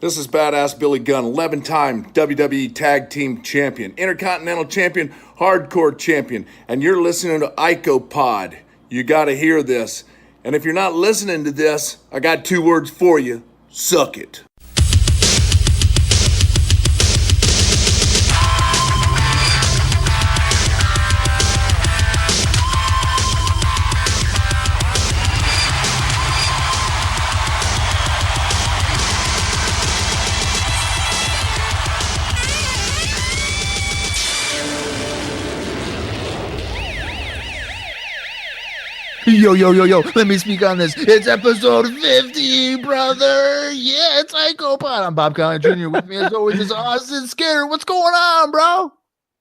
This is Badass Billy Gunn, 11-time WWE Tag Team Champion, Intercontinental Champion, Hardcore Champion, and you're listening to IcoPod. You gotta hear this. And if you're not listening to this, I got 2 words for you. Suck it. Yo, let me speak on this. It's episode 50, brother. Yeah, it's IcoPod. I'm Bob Collins Jr. With me, as always, is Austin Skinner. What's going on, bro?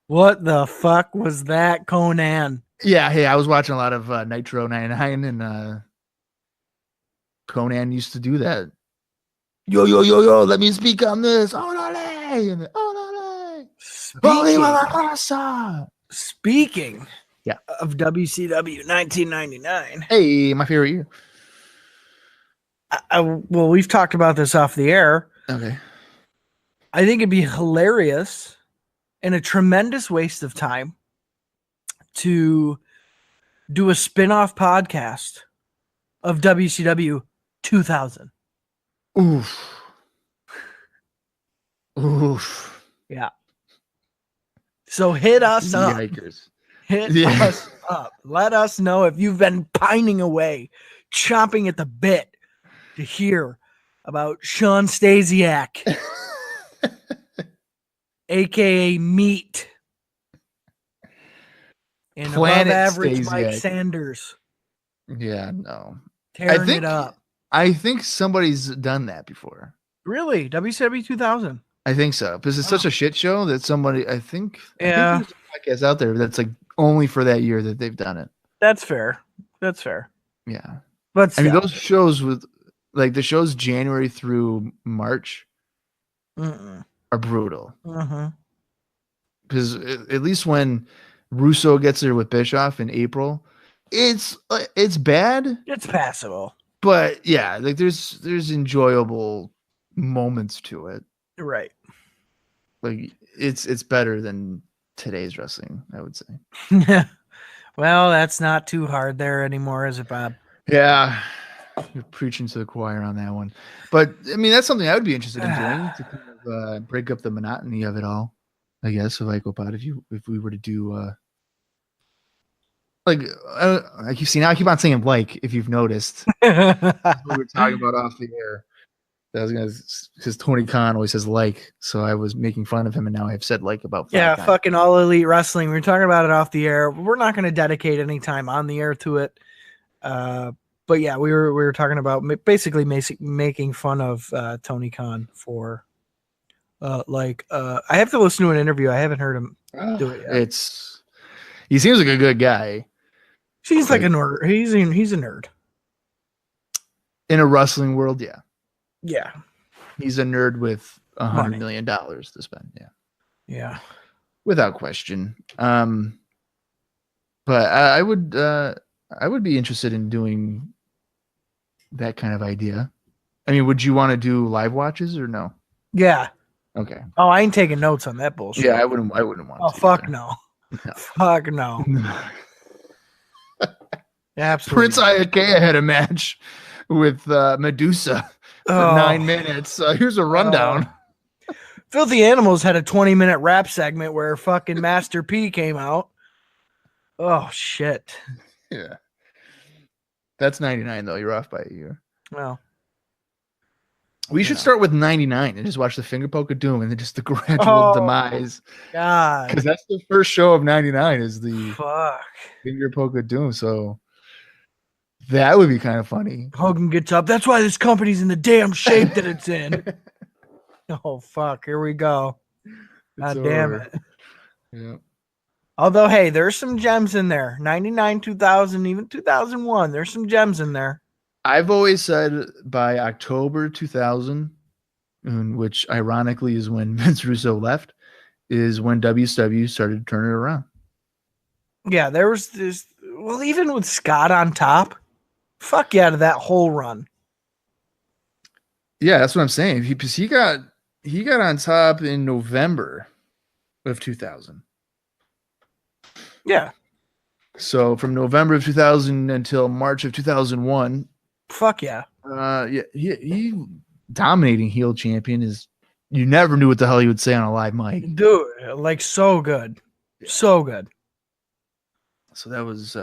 What the fuck was that, Conan? Yeah, hey, I was watching a lot of Nitro 99, and Conan used to do that. Yo, let me speak on this. Orale! Speaking Yeah. of WCW 1999. Hey, my favorite year. Well, we've talked about this off the air. Okay. I think it'd be hilarious and a tremendous waste of time to do a spin-off podcast of WCW 2000. Oof. Yeah. So hit us up. Yikers. Hit us up. Let us know if you've been pining away, chomping at the bit to hear about Sean Stasiak, aka Meat, and Planet above average Stasiak. Mike Sanders. Yeah, no. Tearing it up. I think somebody's done that before. Really? WCW 2000? I think so. Because it's such a shit show that somebody, I think Yeah. there's a podcast out there that's like only for that year that they've done it. That's fair. That's fair. Yeah. But I mean, still. those shows with like the shows January through March are brutal. Because at least when Russo gets there with Bischoff in April, it's bad, It's passable. but yeah, like there's enjoyable moments to it. Right. Like it's better than today's wrestling, I would say. Well, that's not too hard there anymore, is it, Bob? Yeah, you're preaching to the choir on that one. But I mean, that's something I would be interested in doing to kind of break up the monotony of it all. I guess of IcoPod, if we were to do like I keep on saying like, if you've noticed, we were talking about off the air. That was gonna, because Tony Khan always says like, so I was making fun of him, and now I've said like about 5 times. Fucking All Elite Wrestling. We were talking about it off the air. We're not going to dedicate any time on the air to it. But yeah, we were talking about basically making fun of Tony Khan for I have to listen to an interview. I haven't heard him do it yet. He seems like a good guy. Seems like a nerd. He's a nerd in a wrestling world. Yeah. Yeah. He's a nerd with $100 million to spend. Yeah. Yeah. Without question. But I would be interested in doing that kind of idea. I mean, would you want to do live watches or no? Yeah. Okay. Oh, I ain't taking notes on that bullshit. Yeah, I wouldn't want to. Oh, fuck no. Fuck no. Absolutely. Prince Iakea had a match with Medusa for 9 minutes. Here's a rundown. Filthy Animals had a 20-minute rap segment where fucking Master P came out. Oh, shit. Yeah. That's 99, though. You're off by a year. Well. We should start with 99 and just watch the Finger Poke of Doom and then just the gradual demise. God. Because that's the first show of 99 is the Fuck. Finger Poke of Doom. So that would be kind of funny. Hogan gets up. That's why this company's in the damn shape that it's in. Oh, fuck. Here we go. God damn it. Yeah. Although, hey, there's some gems in there. 99, 2000, even 2001. There's some gems in there. I've always said by October 2000, which ironically is when Vince Russo left, is when WCW started to turn it around. Yeah, there was this. Well, even with Scott on top, fuck yeah to that whole run. Yeah, that's what I'm saying. He got on top in November of 2000. Yeah. So from November of 2000 until March of 2001, Fuck yeah. yeah, he dominating heel champion is. You never knew what the hell he would say on a live mic. Dude, like so good. So good. So that was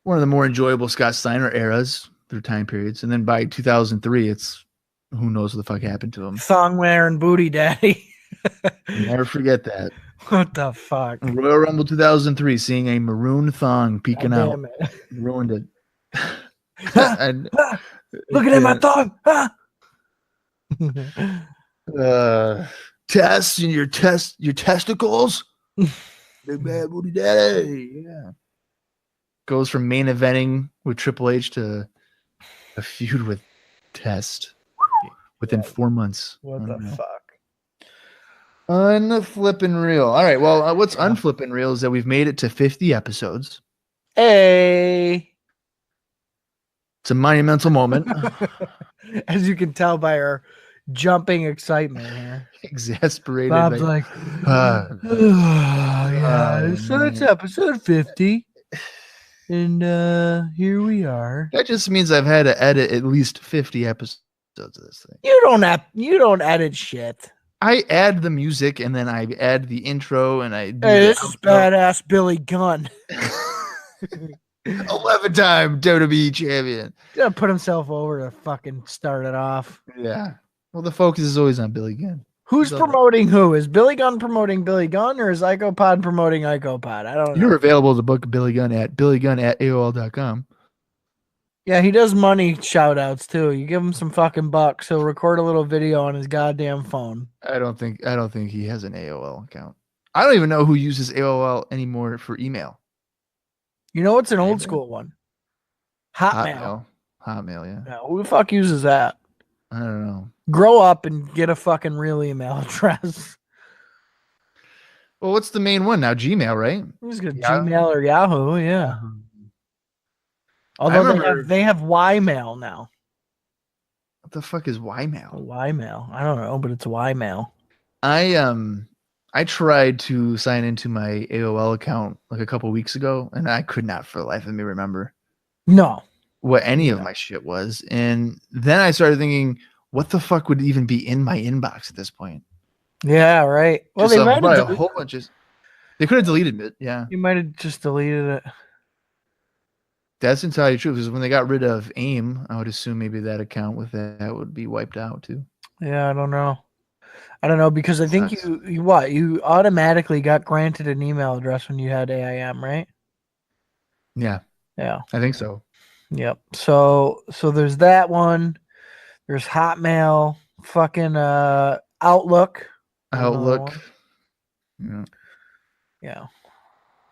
one of the more enjoyable Scott Steiner eras through time periods. And then by 2003, it's who knows what the fuck happened to him. Thong wearing booty daddy. Never forget that. What the fuck? Royal Rumble 2003, seeing a maroon thong peeking God out. damn it. Ruined it. And, Looking at my thong. Tests in your testicles. Big bad booty daddy. Yeah. Goes from main eventing with Triple H to a feud with Test within 4 months. What the fuck? Unflippin' real. All right. Well, what's unflippin' real is that we've made it to 50 episodes. Hey. It's a monumental moment. As you can tell by our jumping excitement here. Exasperated. Bob's by, like, so it's episode 50. And here we are. that just means I've had to edit at least 50 episodes of this thing. You don't edit shit. I add the music and then I add the intro and I do Hey, the this is outro. badass Billy Gunn. 11-time WWE champion. Gonna put himself over to fucking start it off. Yeah. Well, the focus is always on Billy Gunn. Who's So- promoting who? Is Billy Gunn promoting Billy Gunn or is IcoPod promoting IcoPod? I don't know. You're available to book Billy Gunn at billygunn@aol.com. Yeah, he does money shout outs too. You give him some fucking bucks, he'll record a little video on his goddamn phone. I don't think he has an AOL account. I don't even know who uses AOL anymore for email. You know what's an old Maybe. school one? Hotmail. Hotmail, yeah. Yeah, who the fuck uses that? I don't know. Grow up and get a fucking real email address. Well, what's the main one now? Gmail, right? Just get Yeah. Gmail or Yahoo, yeah. Although remember- they have Ymail now. What the fuck is Ymail? Ymail. I don't know, but it's Ymail. I tried to sign into my AOL account like a couple weeks ago, and I could not for the life of me remember No. what any of my shit was. And then I started thinking, what the fuck would even be in my inbox at this point? Yeah, right. Well, Just they might probably have a whole bunch of. They could have deleted it. Yeah, you might have just deleted it. that's entirely true. Because when they got rid of AIM, I would assume maybe that account with that would be wiped out too. Yeah, I don't know. Because I think Sucks. you automatically got granted an email address when you had AIM, right? Yeah, Yeah. I think so. Yep. So there's that one. There's Hotmail, fucking Outlook. Outlook. Yeah. Yeah.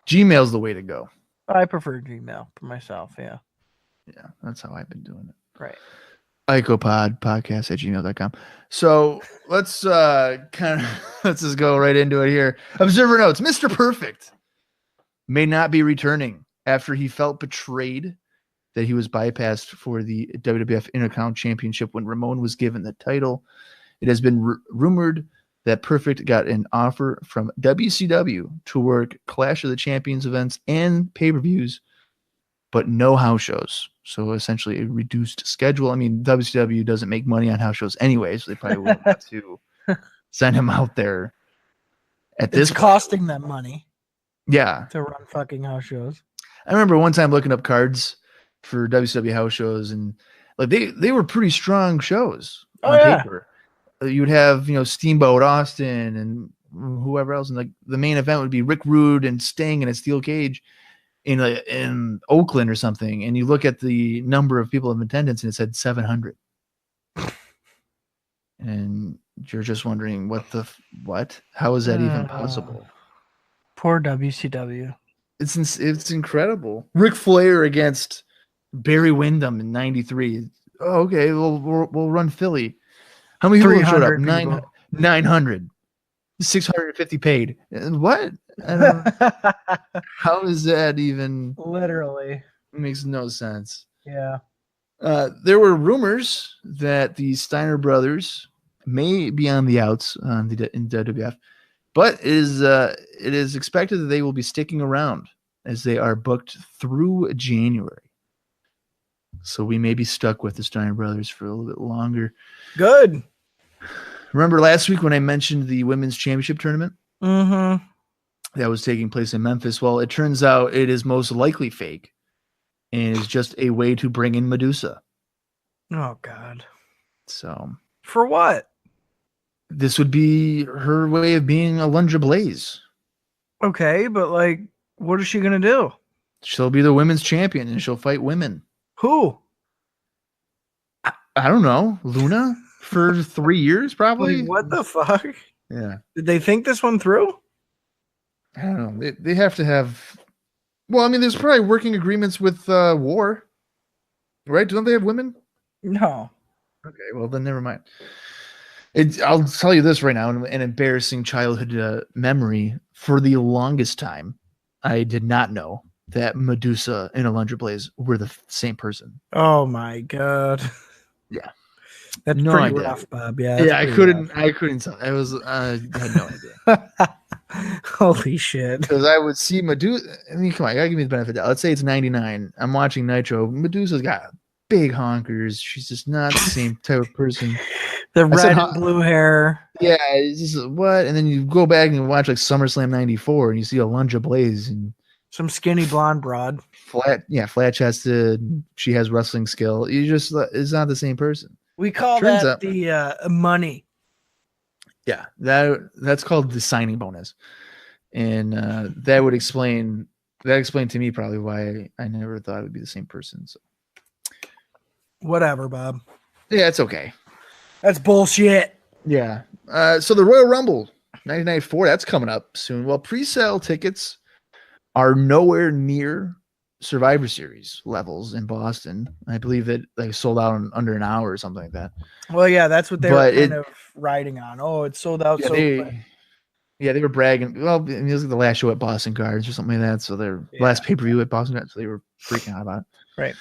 Gmail's the way to go. I prefer Gmail for myself, yeah. Yeah, that's how I've been doing it. Right. IcoPod podcast at gmail.com. So let's let's just go right into it here. Observer notes. Mr. Perfect may not be returning after he felt betrayed that he was bypassed for the WWF Intercontinental Championship when Ramon was given the title. It has been rumored that Perfect got an offer from WCW to work Clash of the Champions events and pay-per-views, but no house shows. So essentially a reduced schedule. I mean, WCW doesn't make money on house shows anyway, so they probably wouldn't want to send him out there at this It's costing them money Yeah. to run fucking house shows. I remember one time looking up cards for WCW house shows, and like they were pretty strong shows on paper. You would have, Steamboat Austin and whoever else, and like the main event would be Rick Rude and Sting in a steel cage in Oakland or something, and you look at the number of people in attendance and it said 700, and you're just wondering what? How is that even possible? Poor WCW. It's incredible. Ric Flair against Barry Windham in '93. Oh, okay, we'll run Philly. How many people showed up? 900. 650 paid. What? I don't, how is that even? Literally. Makes no sense. Yeah. There were rumors that the Steiner brothers may be on the outs in WWF, but it is expected that they will be sticking around as they are booked through January. So we may be stuck with the Steiner brothers for a little bit longer. Good. Remember last week when I mentioned the women's championship tournament? Mm-hmm. That was taking place in Memphis. Well, it turns out it is most likely fake and is just a way to bring in Medusa. Oh, God. So For what? this would be her way of being Alundra Blaze. Okay, but like, what is she going to do? She'll be the women's champion and she'll fight women. Who? I don't know. Luna for 3 years, probably. Like, what the fuck? Yeah. Did they think this one through? I don't know. They have to have. Well, I mean, there's probably working agreements with War, right? Don't they have women? No. Okay, well then never mind. I'll tell you this right now, an embarrassing childhood memory. For the longest time, I did not know that Medusa and Alundra Blaze were the same person. Oh my God. Yeah. That's No pretty idea. rough, Bob. Yeah. Yeah, I couldn't tell. I had no idea. Holy shit. Because I would see Medusa. I mean, come on, you gotta give me the benefit of the doubt. Let's say it's 99. I'm watching Nitro. Medusa's got big honkers. She's just not the same type of person. The red and blue hair. Yeah, it's just what? And then you go back and watch like SummerSlam 94 and you see Alundra Blaze and some skinny blonde broad. Flat chested. She has wrestling skill. It's not the same person. We call that the money. Yeah, that's called the signing bonus. And that explained to me probably why I never thought it would be the same person. So whatever, Bob. Yeah, it's okay. That's bullshit. Yeah. So the Royal Rumble 1994, that's coming up soon. Well, pre-sale tickets are nowhere near Survivor Series levels in Boston. I believe that they sold out in under an hour or something like that. Well, yeah, that's what they were kind of riding on. Oh, it's sold out. Yeah, they were bragging. Well, it was like the last show at Boston Gardens or something like that. So their last pay-per-view at Boston Gardens. So they were freaking out about it. Right.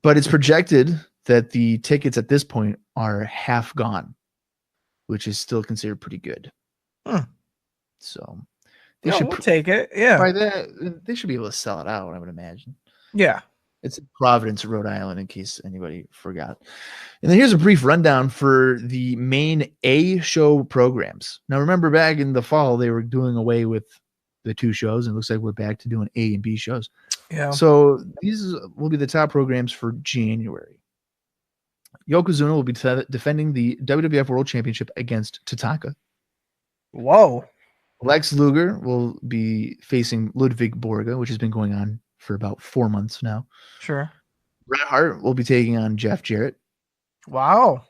But it's projected that the tickets at this point are half gone, which is still considered pretty good. So we'll take it. Yeah. By that, they should be able to sell it out, I would imagine. Yeah. It's in Providence, Rhode Island, in case anybody forgot. And then here's a brief rundown for the main A show programs. Now, remember back in the fall, they were doing away with the 2 shows, and it looks like we're back to doing A and B shows. Yeah. So these will be the top programs for January. Yokozuna will be defending the WWF World Championship against Tatanka. Whoa. Lex Luger will be facing Ludwig Borga, which has been going on for about 4 months now. Sure. Bret Hart will be taking on Jeff Jarrett. Wow.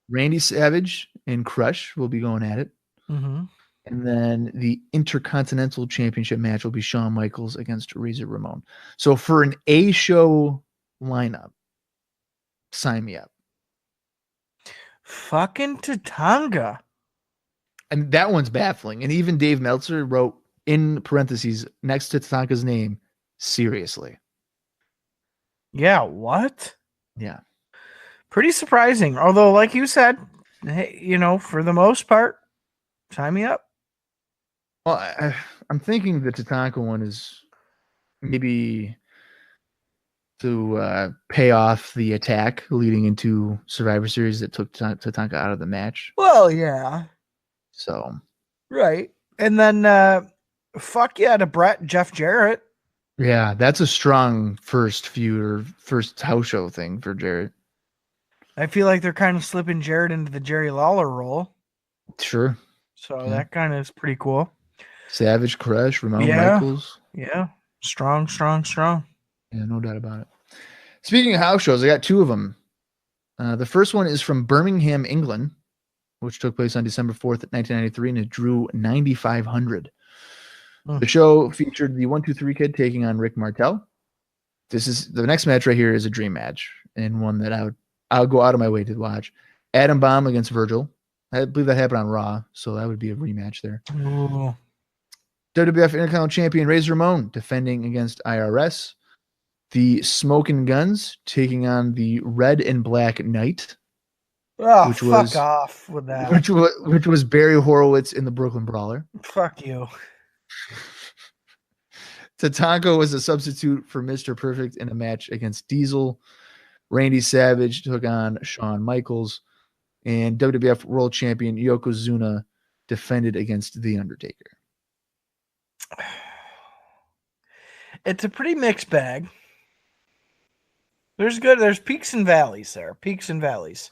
Randy Savage and Crush will be going at it. Mm-hmm. And then the Intercontinental Championship match will be Shawn Michaels against Razor Ramon. So for an A show lineup, sign me up. Fucking Tatanka. And that one's baffling. And even Dave Meltzer wrote in parentheses next to Tatanka's name, seriously. Yeah, what? Yeah. Pretty surprising. Although, like you said, hey, for the most part, sign me up. Well, I'm thinking the Tatanka one is maybe to pay off the attack leading into Survivor Series that took Tatanka out of the match. Well, yeah. So. Right. And then, fuck yeah to Bret, Jeff Jarrett. Yeah, that's a strong first feud or first house show thing for Jarrett. I feel like they're kind of slipping Jarrett into the Jerry Lawler role. Sure. So that kind of is pretty cool. Savage, Crush, Ramon Michaels. Yeah. Strong. Yeah, no doubt about it. Speaking of house shows, I got 2 of them. The first one is from Birmingham, England, which took place on December 4th, 1993, and it drew 9,500. The show featured the 1-2-3 Kid taking on Rick Martel. The next match right here is a dream match and one that I'll go out of my way to watch. Adam Bomb against Virgil. I believe that happened on Raw, so that would be a rematch there. Ooh. WWF Intercontinental Champion Razor Ramon defending against IRS. The Smoking Guns taking on the Red and Black Knight, Oh, which fuck was off with that. which was Barry Horowitz in the Brooklyn Brawler. Fuck you. Tatanka was a substitute for Mr. Perfect in a match against Diesel. Randy Savage took on Shawn Michaels, and WWF World Champion Yokozuna defended against The Undertaker. It's a pretty mixed bag. There's peaks and valleys there. Peaks and valleys.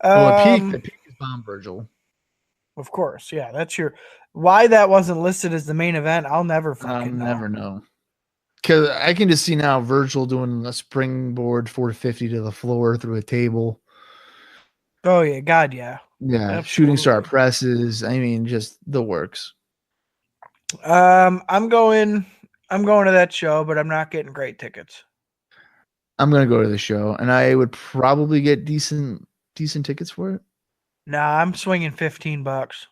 The peak is Bomb Virgil. Of course, yeah. That's your why that wasn't listed as the main event. I'll never fucking never know. Because I can just see now Virgil doing a springboard 450 to the floor through a table. Oh yeah, God, yeah. Yeah, Absolutely. shooting star presses. I mean, just the works. I'm going to that show, but I'm not getting great tickets. I'm gonna go to the show, and I would probably get decent tickets for it. Nah, I'm swinging $15.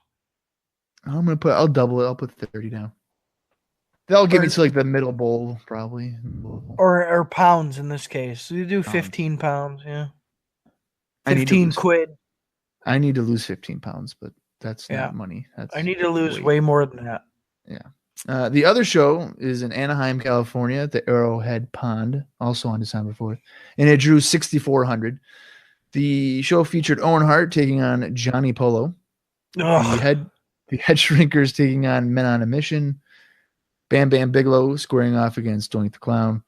I'll double it. I'll put 30 down. They'll get me to like the middle bowl, probably. Or pounds in this case. So you do Pounds. 15 pounds, yeah. I need to 15 lose- quid. I need to lose 15 pounds, but that's Yeah. not money. That's I need to lose weight. way more than that. The other show is in Anaheim, California, at the Arrowhead Pond, also on December 4th, and it drew 6,400. The show featured Owen Hart taking on Johnny Polo. Ugh. The Head Shrinkers taking on Men on a Mission. Bam Bam Bigelow squaring off against Doink the Clown.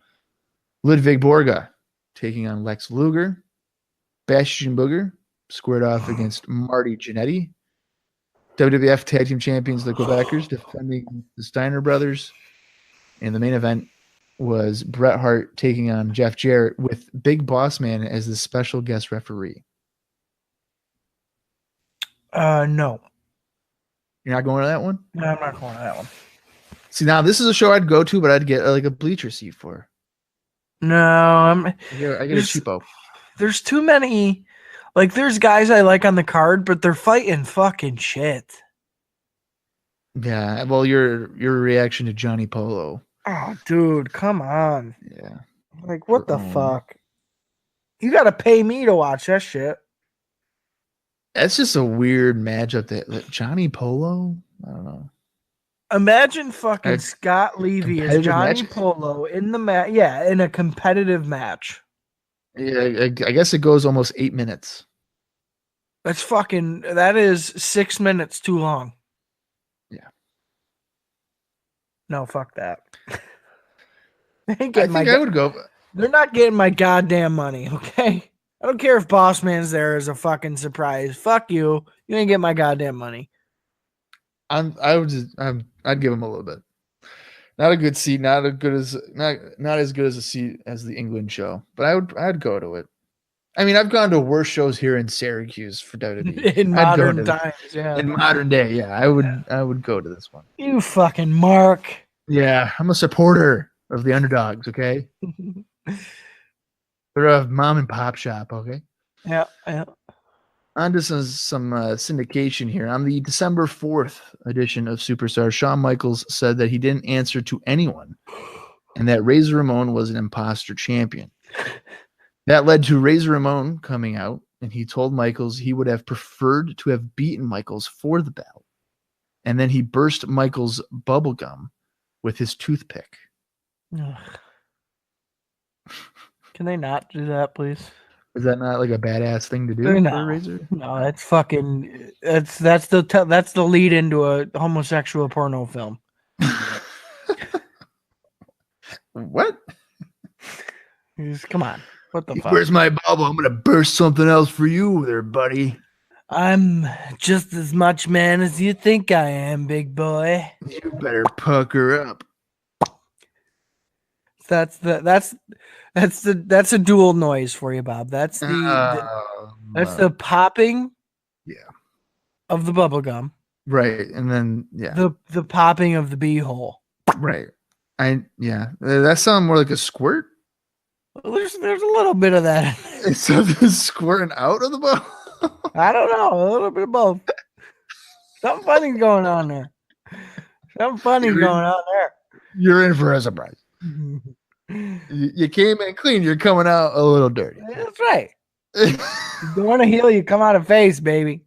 Ludwig Borga taking on Lex Luger. Bastion Booger squared off against Marty Jannetty. WWF Tag Team Champions, the Quebecers, defending the Steiner Brothers. And the main event was Bret Hart taking on Jeff Jarrett with Big Boss Man as the special guest referee. No. You're not going to that one? No, I'm not going to that one. See, now this is a show I'd go to, but I'd get like a bleacher seat for. No, I get a cheapo. There's too many. Like, there's guys I like on the card, but they're fighting fucking shit. Yeah, well, your reaction to Johnny Polo. Oh, dude, come on. Yeah. Like, what the fuck? You got to pay me to watch that shit. That's just a weird matchup. That Johnny Polo? I don't know. Imagine fucking Scott Levy as Johnny Polo in the match. Yeah, in a competitive match. Yeah, I guess it goes almost 8 minutes. That is 6 minutes too long. Yeah. No, fuck that. I would go. They're not getting my goddamn money, okay? I don't care if Boss Man's there as a fucking surprise. Fuck you. You ain't get my goddamn money. I'd give him a little bit. Not a good seat, not as good as a seat as the England show, but I'd go to it. I mean, I've gone to worse shows here in Syracuse for WWE. In modern times, yeah. In modern day, yeah. I would go to this one. You fucking mark. Yeah, I'm a supporter of the underdogs, okay? They're a mom and pop shop, okay? Yeah. On to some syndication here. On the December 4th edition of Superstar, Shawn Michaels said that he didn't answer to anyone and that Razor Ramon was an imposter champion. That led to Razor Ramon coming out, and he told Michaels he would have preferred to have beaten Michaels for the belt. And then he burst Michaels' bubblegum with his toothpick. Can they not do that, please? Is that not like a badass thing to do for a Razor? No, that's fucking. That's the lead into a homosexual porno film. What? Come on. What the fuck? Where's my bubble? I'm gonna burst something else for you there, buddy. I'm just as much man as you think I am, big boy. You better pucker up. That's a dual noise for you, Bob. That's the popping, of the bubble gum, right, and then the popping of the beehole, right. That sounds more like a squirt. There's a little bit of that. It's something squirting out of the bubble. I don't know, a little bit of both. Something funny going on there. You're in for a surprise. You came in clean. You're coming out a little dirty. That's right. You don't want to heal, you come out of face, baby.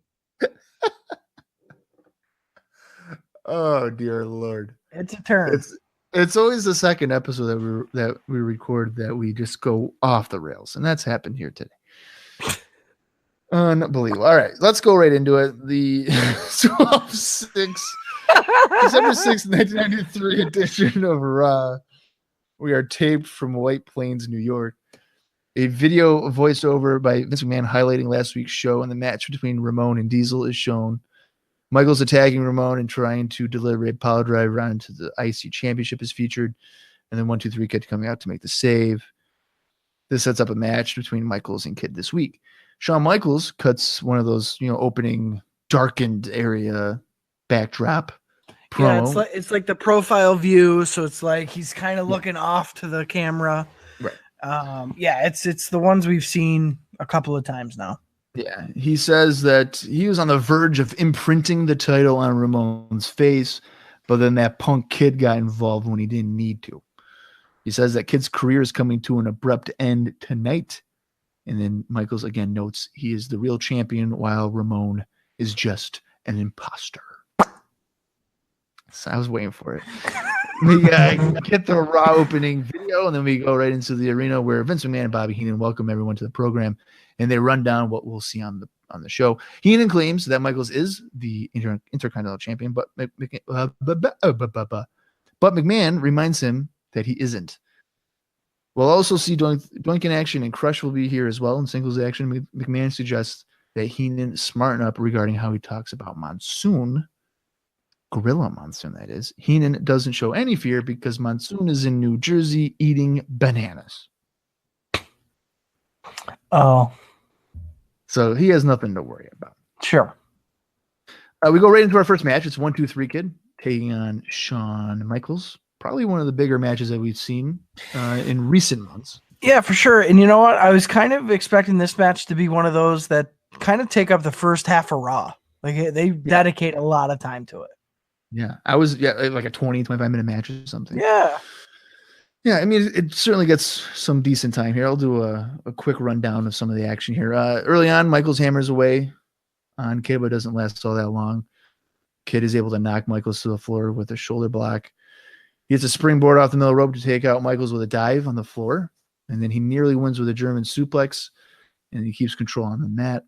Oh dear Lord. It's a turn. It's always the second episode that we record that we just go off the rails, and that's happened here today. Unbelievable. All right, let's go right into it. The 12/6, December 6th, 1993 edition of Raw. We are taped from White Plains, New York. A video voiced over by Vince McMahon highlighting last week's show, and the match between Ramon and Diesel is shown. Michaels attacking Ramon and trying to deliver a power drive around to the IC Championship is featured. And then 1, 2, 3 Kid coming out to make the save. This sets up a match between Michaels and Kid this week. Shawn Michaels cuts one of those, opening darkened area backdrop promo. Yeah, it's like the profile view. So it's like he's kind of looking off to the camera. Right. It's the ones we've seen a couple of times now. Yeah, he says that he was on the verge of imprinting the title on Ramon's face, but then that punk Kid got involved when he didn't need to. He says that Kid's career is coming to an abrupt end tonight. And then Michaels again notes he is the real champion while Ramon is just an imposter. So I was waiting for it. We get the Raw opening video, and then we go right into the arena where Vince McMahon and Bobby Heenan welcome everyone to the program, and they run down what we'll see on the show. Heenan claims that Michaels is the Intercontinental Champion, but McMahon reminds him that he isn't. We'll also see Doink in action, and Crush will be here as well in singles action. McMahon suggests that Heenan smarten up regarding how he talks about Monsoon. Gorilla Monsoon, that is. Heenan doesn't show any fear because Monsoon is in New Jersey eating bananas. Oh. So he has nothing to worry about. Sure. We go right into our first match. It's 1, 2, 3 Kid taking on Shawn Michaels. Probably one of the bigger matches that we've seen in recent months. Yeah, for sure. And you know what? I was kind of expecting this match to be one of those that kind of take up the first half of Raw. Like they dedicate a lot of time to it. Yeah, like a 20, 25-minute match or something. Yeah. Yeah, I mean, it certainly gets some decent time here. I'll do a quick rundown of some of the action here. Early on, Michaels hammers away on Kid, but it doesn't last all that long. Kid is able to knock Michaels to the floor with a shoulder block. He hits a springboard off the middle rope to take out Michaels with a dive on the floor, and then he nearly wins with a German suplex, and he keeps control on the mat.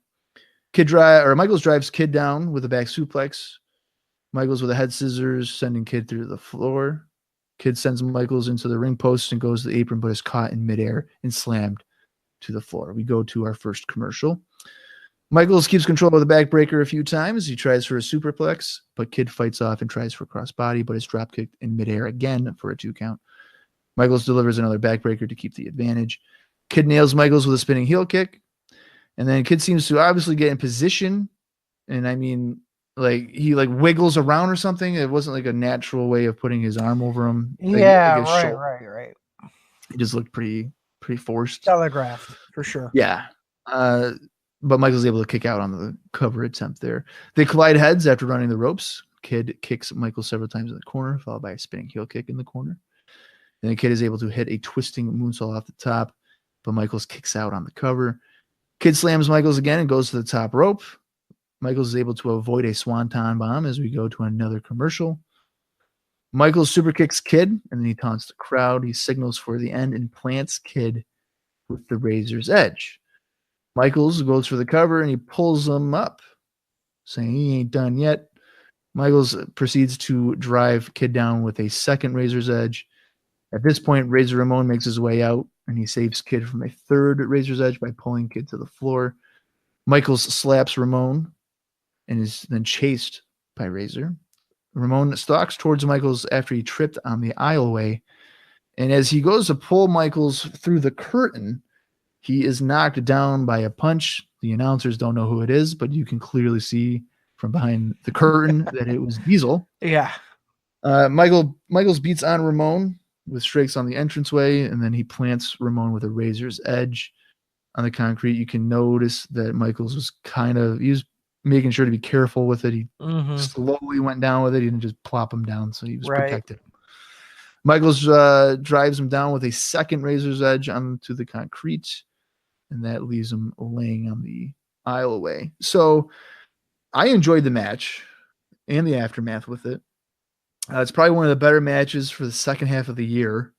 Michaels drives Kid down with a back suplex. Michaels with a head scissors, sending Kid through the floor. Kid sends Michaels into the ring post and goes to the apron, but is caught in midair and slammed to the floor. We go to our first commercial. Michaels keeps control of the backbreaker a few times. He tries for a superplex, but Kid fights off and tries for a crossbody, but is dropkicked in midair again for a 2 count. Michaels delivers another backbreaker to keep the advantage. Kid nails Michaels with a spinning heel kick. And then Kid seems to obviously get in position. And I mean, like he wiggles around or something. It wasn't like a natural way of putting his arm over him. Right. It just looked pretty forced. Telegraphed, for sure. Yeah. But Michael's able to kick out on the cover attempt there. They collide heads after running the ropes. Kid kicks Michael several times in the corner, followed by a spinning heel kick in the corner. Then the Kid is able to hit a twisting moonsault off the top, but Michaels kicks out on the cover. Kid slams Michaels again and goes to the top rope. Michaels is able to avoid a swanton bomb as we go to another commercial. Michaels super kicks Kid, and then he taunts the crowd. He signals for the end and plants Kid with the razor's edge. Michaels goes for the cover, and he pulls him up, saying he ain't done yet. Michaels proceeds to drive Kid down with a second razor's edge. At this point, Razor Ramon makes his way out, and he saves Kid from a third razor's edge by pulling Kid to the floor. Michaels slaps Ramon and is then chased by Razor. Ramon stalks towards Michaels after he tripped on the aisleway, and as he goes to pull Michaels through the curtain, he is knocked down by a punch. The announcers don't know who it is, but you can clearly see from behind the curtain that it was Diesel. Yeah. Michaels beats on Ramon with strikes on the entranceway, and then he plants Ramon with a razor's edge on the concrete. You can notice that Michaels was he was making sure to be careful with it. He slowly went down with it. He didn't just plop him down, so he was protected. Michaels drives him down with a second Razor's Edge onto the concrete, and that leaves him laying on the aisle away. So I enjoyed the match and the aftermath with it. It's probably one of the better matches for the second half of the year,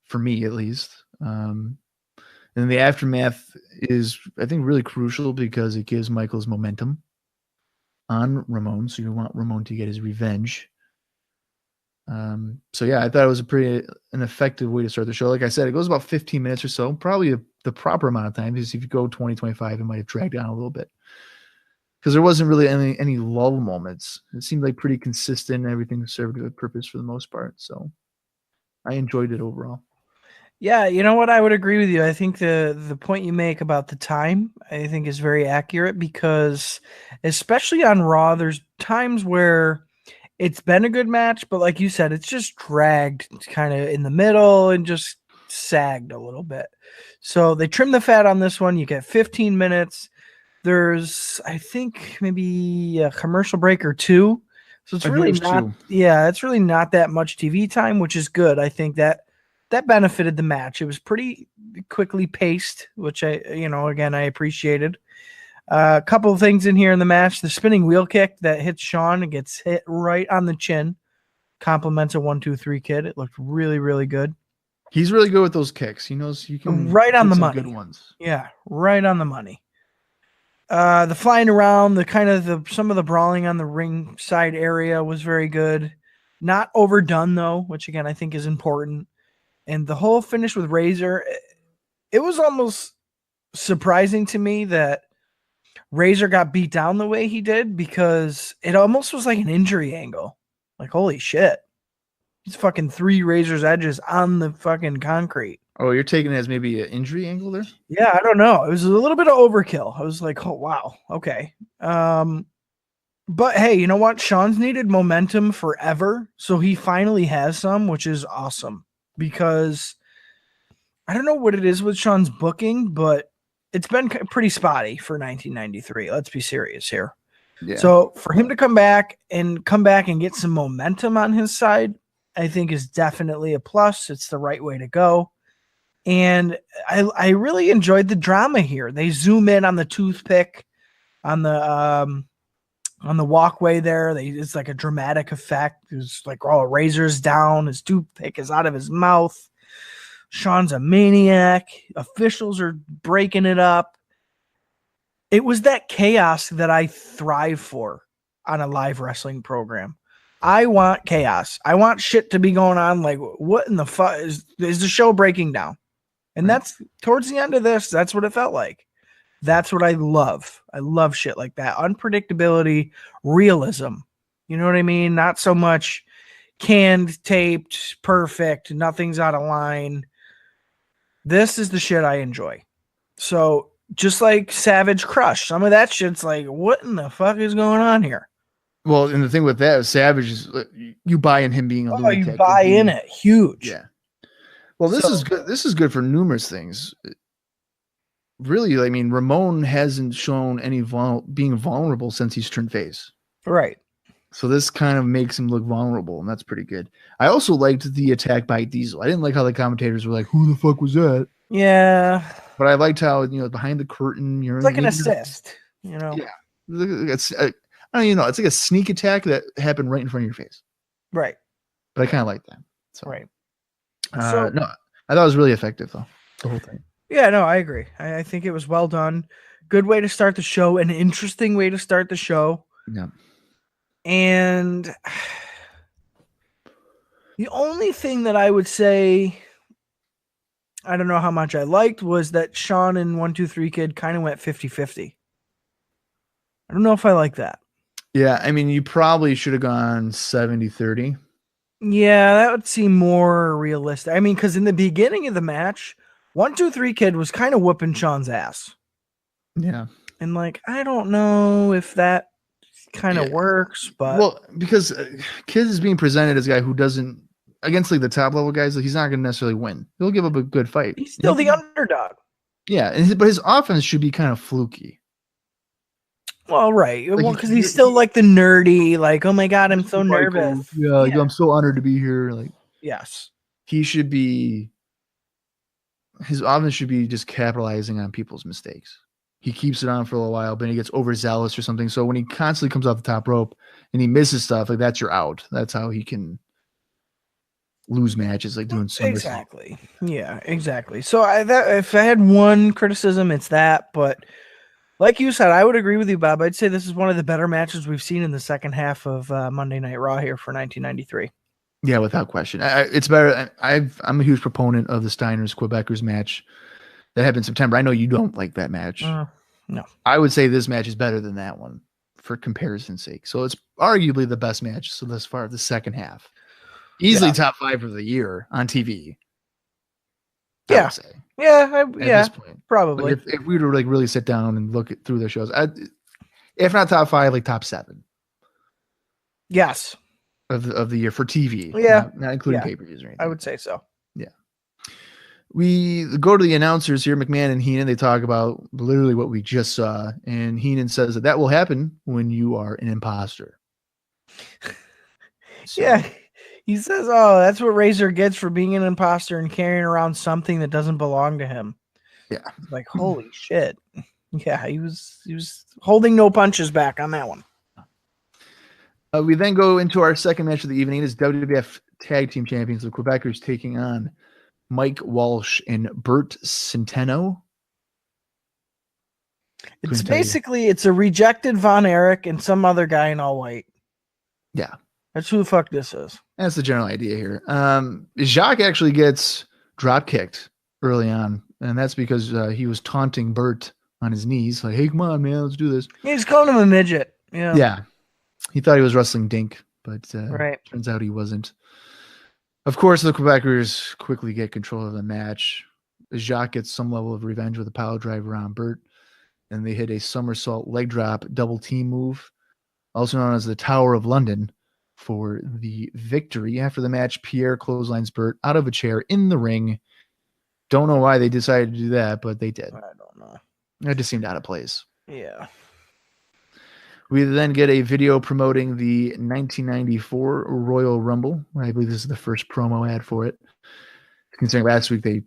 for me at least. And the aftermath is, I think, really crucial because it gives Michaels momentum on Ramon. So you want Ramon to get his revenge. So yeah, I thought it was an effective way to start the show. Like I said, it goes about 15 minutes or so, probably the proper amount of time, because if you go 20, 25, it might have dragged down a little bit. Because there wasn't really any lull moments. It seemed like pretty consistent. Everything served a good purpose for the most part. So I enjoyed it overall. Yeah, you know what? I would agree with you. I think the point you make about the time, I think, is very accurate, because especially on Raw, there's times where it's been a good match, but like you said, it's just dragged kind of in the middle and just sagged a little bit. So they trimmed the fat on this one. You get 15 minutes. There's, I think, maybe a commercial break or two. So it's really not, it's really not that much TV time, which is good. I think that benefited the match. It was pretty quickly paced, which again, I appreciated. A couple of things in here in the match. The spinning wheel kick that hits Shawn and gets hit right on the chin. Compliments a 1-2-3 Kid. It looked really, really good. He's really good with those kicks. He knows you can right on the money. Good ones. Yeah, right on the money. The flying around, some of the brawling on the ringside area was very good. Not overdone though, which again I think is important. And the whole finish with Razor, it was almost surprising to me that Razor got beat down the way he did, because it almost was like an injury angle. Like, holy shit. He's fucking 3 Razor's Edges on the fucking concrete. Oh, you're taking it as maybe an injury angle there? Yeah, I don't know. It was a little bit of overkill. I was like, oh, wow. Okay. But hey, you know what? Shawn's needed momentum forever. So he finally has some, which is awesome, because I don't know what it is with Shawn's booking, but it's been pretty spotty for 1993. Let's be serious here. Yeah. So for him to come back and get some momentum on his side, I think is definitely a plus. It's the right way to go. And I really enjoyed the drama here. They zoom in on the toothpick on the walkway there. It's like a dramatic effect. It's like, oh, Razor's down. His toothpick is out of his mouth. Shawn's a maniac. Officials are breaking it up. It was that chaos that I thrive for on a live wrestling program. I want chaos. I want shit to be going on. Like, what in the fuck is the show breaking down? And that's towards the end of this. That's what it felt like. That's what I love. I love shit like that. Unpredictability, realism. You know what I mean? Not so much canned, taped, perfect. Nothing's out of line. This is the shit I enjoy. So just like Savage Crush, some of that shit's like, what in the fuck is going on here? Well, and the thing with that is Savage is you buy in him being a lunatic. You buy in it. Huge. Yeah. Well, this is good. This is good for numerous things. Really, I mean, Ramon hasn't shown any being vulnerable since he's turned face. Right. So this kind of makes him look vulnerable, and that's pretty good. I also liked the attack by Diesel. I didn't like how the commentators were like, "Who the fuck was that?" Yeah. But I liked how, behind the curtain, it's like an assist. Yeah. It's I don't even know. It's like a sneak attack that happened right in front of your face. Right. But I kind of like that. So. Right. No, I thought it was really effective though. The whole thing. Yeah, no, I agree. I think it was well done. Good way to start the show. An interesting way to start the show. Yeah. And the only thing that I would say, I don't know how much I liked, was that Shawn and 1-2-3 Kid kind of went 50-50. I don't know if I like that. Yeah, I mean, you probably should have gone 70-30. Yeah, that would seem more realistic. I mean, because in the beginning of the match, 1-2-3 Kid was kind of whooping Shawn's ass. Yeah. And I don't know if that kind of works, but... Well, because Kid is being presented as a guy who doesn't, against the top level guys, he's not going to necessarily win. He'll give up a good fight. He's still the underdog. Yeah, but his offense should be kind of fluky. Well, right. Well, because he's still the nerdy, oh my God, I'm so nervous. Yeah, I'm so honored to be here. Yes. He should be. His offense should be just capitalizing on people's mistakes. He keeps it on for a while, but he gets overzealous or something. So when he constantly comes off the top rope and he misses stuff, like that's your out. That's how he can lose matches, like doing SummerSlam. Exactly. Yeah, exactly. So if I had one criticism, it's that. But like you said, I would agree with you, Bob. I'd say this is one of the better matches we've seen in the second half of Monday Night Raw here for 1993. Yeah, without question. It's better. I'm a huge proponent of the Steiners Quebecers match that happened in September. I know you don't like that match. No. I would say this match is better than that one for comparison's sake. So it's arguably the best match so thus far, the second half. Easily top 5 of the year on TV. I would say. Yeah. At this point. Probably. Like if we were to like really sit down and look through their shows, if not top 5, like top 7. Yes. Of the year for TV. Yeah. Not including pay-per-views or anything. I would say so. Yeah. We go to the announcers here, McMahon and Heenan. They talk about literally what we just saw. And Heenan says that will happen when you are an imposter. So, yeah. He says, oh, that's what Razor gets for being an imposter and carrying around something that doesn't belong to him. Yeah. Like, holy shit. Yeah, he was holding no punches back on that one. We then go into our second match of the evening. It is WWF Tag Team Champions, the Quebecers, taking on Mike Walsh and Bert Centeno. It's basically a rejected Von Erich and some other guy in all white. Yeah. That's who the fuck this is. That's the general idea here. Jacques actually gets drop kicked early on, and that's because he was taunting Bert on his knees, like, hey, come on, man, let's do this. He's calling him a midget. Yeah. Yeah. He thought he was wrestling Dink, but turns out he wasn't. Of course, the Quebecers quickly get control of the match. Jacques gets some level of revenge with a pile driver on Bert, and they hit a somersault leg drop double team move, also known as the Tower of London, for the victory. After the match, Pierre clotheslines Bert out of a chair in the ring. Don't know why they decided to do that, but they did. I don't know. It just seemed out of place. Yeah. We then get a video promoting the 1994 Royal Rumble. I believe this is the first promo ad for it. Considering last week they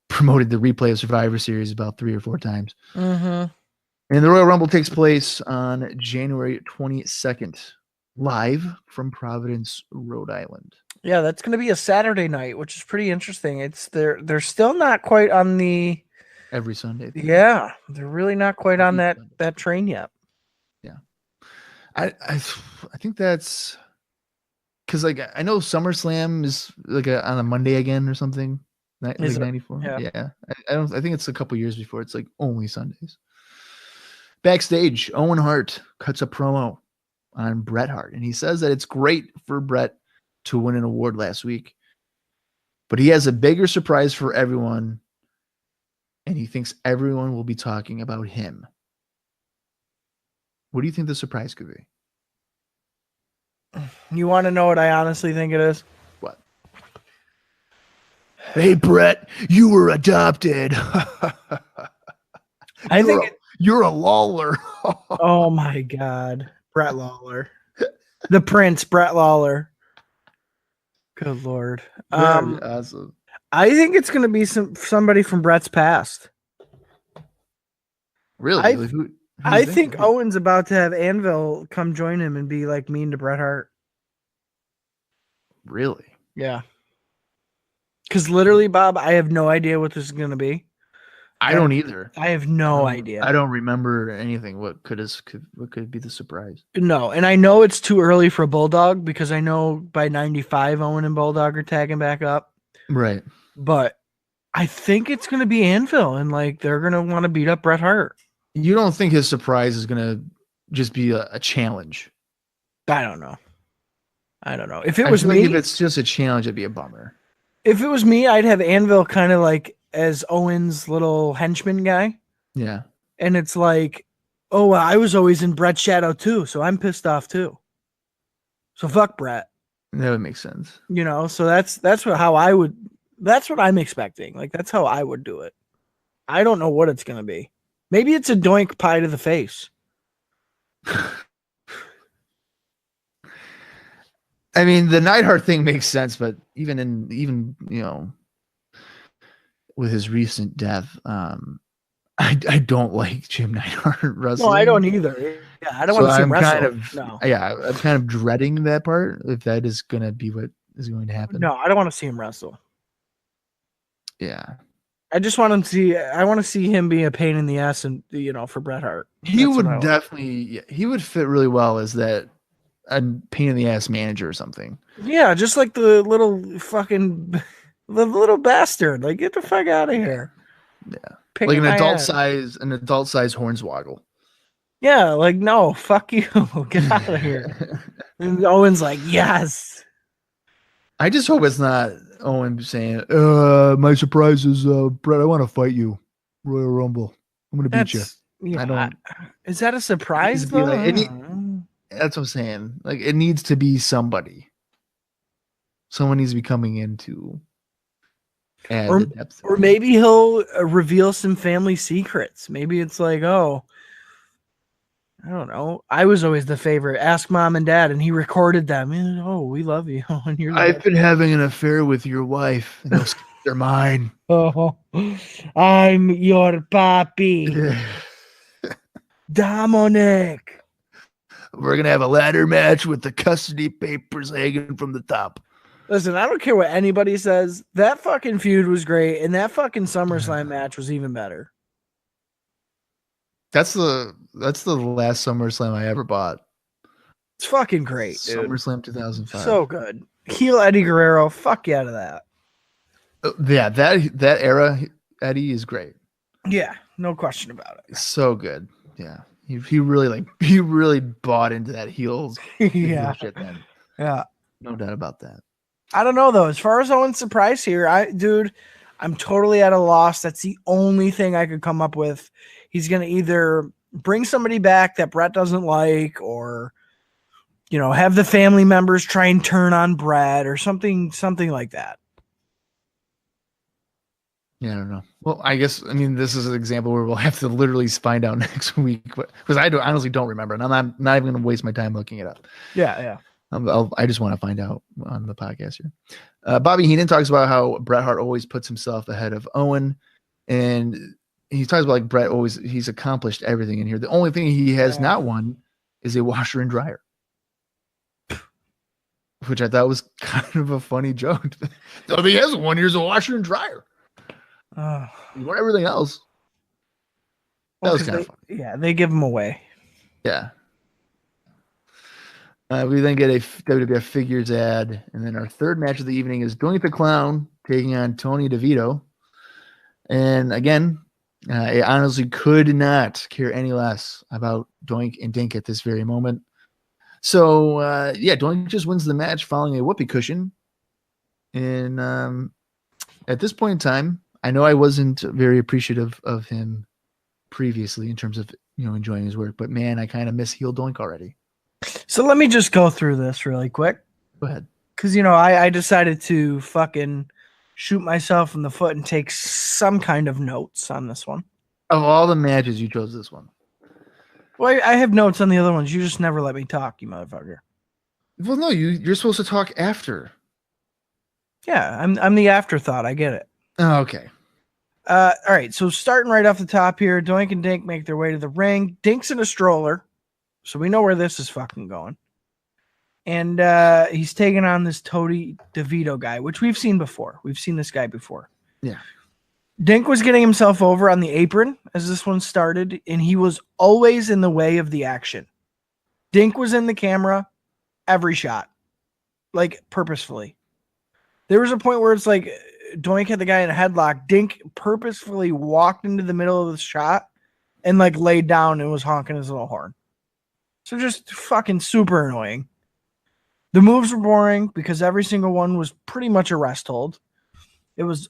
promoted the replay of Survivor Series about 3 or 4 times. Mm-hmm. And the Royal Rumble takes place on January 22nd, live from Providence, Rhode Island. Yeah, that's going to be a Saturday night, which is pretty interesting. They're still not quite on the every Sunday. Yeah, they're really not quite on that train yet. Yeah. I think that's because like I know SummerSlam is like on a Monday again or something. Like 94. Yeah. I think it's a couple years before it's like only Sundays. Backstage, Owen Hart cuts a promo on Bret Hart, and he says that it's great for Bret to win an award last week, but he has a bigger surprise for everyone, and he thinks everyone will be talking about him. What do you think the surprise could be? You want to know what I honestly think it is? What? Hey, Bret, you were adopted. I think you're a Lawler. Oh my God. Bret Lawler. The Prince, Bret Lawler. Good Lord. Awesome. I think it's going to be somebody from Bret's past. Really? I think Owen's about to have Anvil come join him and be like mean to Bret Hart. Really? Yeah. Because literally, Bob, I have no idea what this is going to be. I don't either. I have no idea. I don't remember anything. What could be the surprise? No, and I know it's too early for Bulldog because I know by 95 Owen and Bulldog are tagging back up. Right. But I think it's going to be Anvil, and like they're going to want to beat up Bret Hart. You don't think his surprise is going to just be a challenge? I don't know. If it was me, if it's just a challenge, it'd be a bummer. If it was me, I'd have Anvil kind of like as Owen's little henchman guy. Yeah. And it's like, oh, I was always in Bret's shadow too, so I'm pissed off too. So fuck Bret. That would make sense. You know, so that's what I'm expecting. Like that's how I would do it. I don't know what it's gonna be. Maybe it's a doink pie to the face. I mean, the Neidhart thing makes sense, but even with his recent death, I don't like Jim Neidhart wrestling. No, I don't either. Yeah, I don't So want to see him I'm wrestle. I'm kind of dreading that part, if that is going to be what is going to happen. No, I don't want to see him wrestle. Yeah. I just want him to see. I want to see him be a pain in the ass, and for Bret Hart. He would definitely. He would fit really well as that a pain in the ass manager or something. Yeah, just like the little fucking the little bastard. Like, get the fuck out of here. Yeah, Picking like an adult ass. size Hornswoggle. Yeah, like, no, fuck you. Get out of here. And Owen's like, yes. I just hope it's not Owen saying, my surprise is Bret, I want to fight you. Royal Rumble. I'm gonna beat you. Yeah, I don't. Is that a surprise Be though? like, that's what I'm saying. Like, it needs to be somebody. Someone needs to be coming in to add the depth. Or maybe he'll reveal some family secrets. Maybe it's like, oh, I don't know. I was always the favorite. Ask mom and dad, and he recorded them. And, oh, we love you. And you're I've been having an affair with your wife. And they're mine. Oh, I'm your papi. Dominic. We're going to have a ladder match with the custody papers hanging from the top. Listen, I don't care what anybody says. That fucking feud was great, and that fucking SummerSlam match was even better. That's the last SummerSlam I ever bought. It's fucking great, dude. SummerSlam 2005. So good. Heel Eddie Guerrero, fuck you out of that. Yeah, that era, Eddie is great. Yeah, no question about it. So good. Yeah. He really bought into that heels. Yeah. Shit then. Yeah. No doubt about that. I don't know though. As far as Owen's surprise here, I'm totally at a loss. That's the only thing I could come up with. He's gonna either bring somebody back that Bret doesn't like, or have the family members try and turn on Bret or something like that. Yeah, I don't know. Well, this is an example where we'll have to literally find out next week, because I honestly don't remember, and I'm not even going to waste my time looking it up. Yeah. I just want to find out on the podcast here. Bobby Heenan talks about how Bret Hart always puts himself ahead of Owen, and he talks about like Bret he's accomplished everything in here. The only thing he has not won is a washer and dryer, which I thought was kind of a funny joke. So he hasn't won. Here's a washer and dryer. He won everything else. That was kind of funny. Yeah, they give him away. Yeah. We then get a WWF Figures ad, and then our third match of the evening is Doink the Clown taking on Tony DeVito. And again, I honestly could not care any less about Doink and Dink at this very moment. So, Doink just wins the match following a whoopee cushion. And at this point in time, I know I wasn't very appreciative of him previously in terms of enjoying his work, but man, I kind of miss heel Doink already. So let me just go through this really quick. Go ahead. Because I decided to fucking shoot myself in the foot and take some kind of notes on this one. Of all the matches, you chose this one. Well, I have notes on the other ones. You just never let me talk, you motherfucker. Well, no, you're supposed to talk after. Yeah, I'm the afterthought. I get it. Oh, okay. All right, so starting right off the top here, Doink and Dink make their way to the ring. Dink's in a stroller, so we know where this is fucking going. And he's taking on this Tony DeVito guy, which we've seen before. We've seen this guy before. Yeah. Dink was getting himself over on the apron as this one started, and he was always in the way of the action. Dink was in the camera every shot, like purposefully. There was a point where it's like Doink had the guy in a headlock. Dink purposefully walked into the middle of the shot and like laid down and was honking his little horn. So just fucking super annoying. The moves were boring because every single one was pretty much a rest hold. It was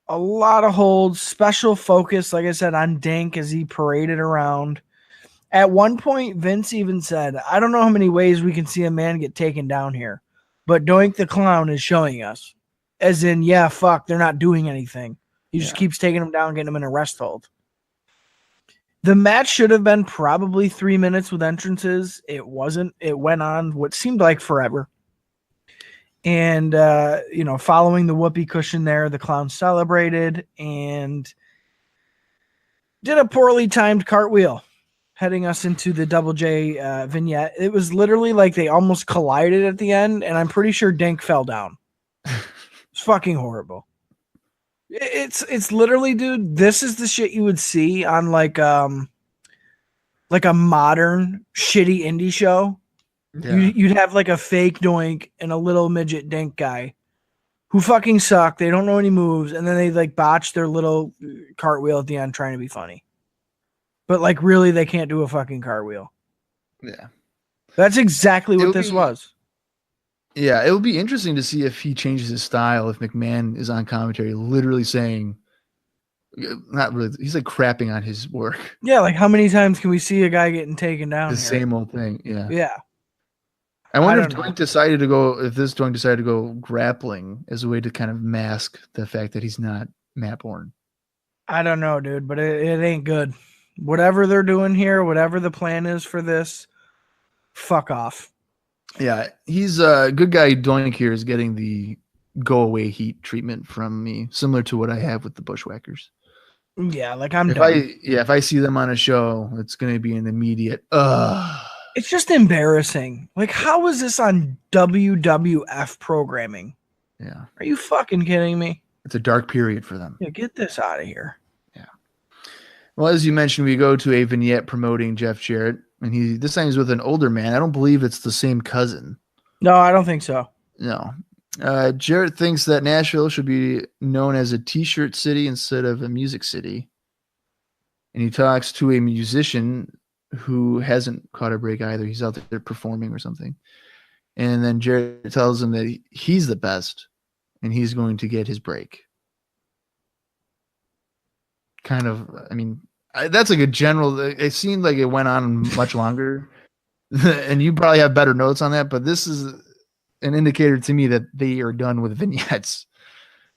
a lot of holds, special focus, like I said, on Dink as he paraded around. At one point, Vince even said, I don't know how many ways we can see a man get taken down here, but Doink the Clown is showing us. As in, yeah, fuck, they're not doing anything. He just keeps taking him down, getting him in a rest hold. The match should have been probably 3 minutes with entrances. It wasn't. It went on what seemed like forever. And, following the whoopee cushion there, the clown celebrated and did a poorly timed cartwheel, heading us into the Double J vignette. It was literally like they almost collided at the end, and I'm pretty sure Dink fell down. It's fucking horrible. It's literally, dude, this is the shit you would see on like a modern shitty indie show. Yeah. You'd have like a fake Doink and a little midget Dink guy who fucking suck. They don't know any moves, and then they like botch their little cartwheel at the end trying to be funny. But like really, they can't do a fucking cartwheel. Yeah. That's exactly what this was. Yeah, it will be interesting to see if he changes his style, if McMahon is on commentary literally saying, not really, he's like crapping on his work. Yeah, like how many times can we see a guy getting taken down The here? same old thing, yeah. Yeah. I wonder if Doink decided to go grappling as a way to kind of mask the fact that he's not Matt Bourne. I don't know, dude, but it ain't good. Whatever they're doing here, whatever the plan is for this, fuck off. Yeah, he's a good guy. Doink here is getting the go away heat treatment from me, similar to what I have with the Bushwhackers. Yeah, like I'm done. If I see them on a show, it's going to be an immediate, It's just embarrassing. Like, how is this on WWF programming? Yeah. Are you fucking kidding me? It's a dark period for them. Yeah, get this out of here. Yeah. Well, as you mentioned, we go to a vignette promoting Jeff Jarrett, and this time he's with an older man. I don't believe it's the same cousin. No, I don't think so. No. Jarrett thinks that Nashville should be known as a t-shirt city instead of a music city. And he talks to a musician who hasn't caught a break either. He's out there performing or something. And then Jarrett tells him that he's the best and he's going to get his break. Kind of, I mean, that's like a general, it seemed like it went on much longer. And you probably have better notes on that, but this is an indicator to me that they are done with vignettes.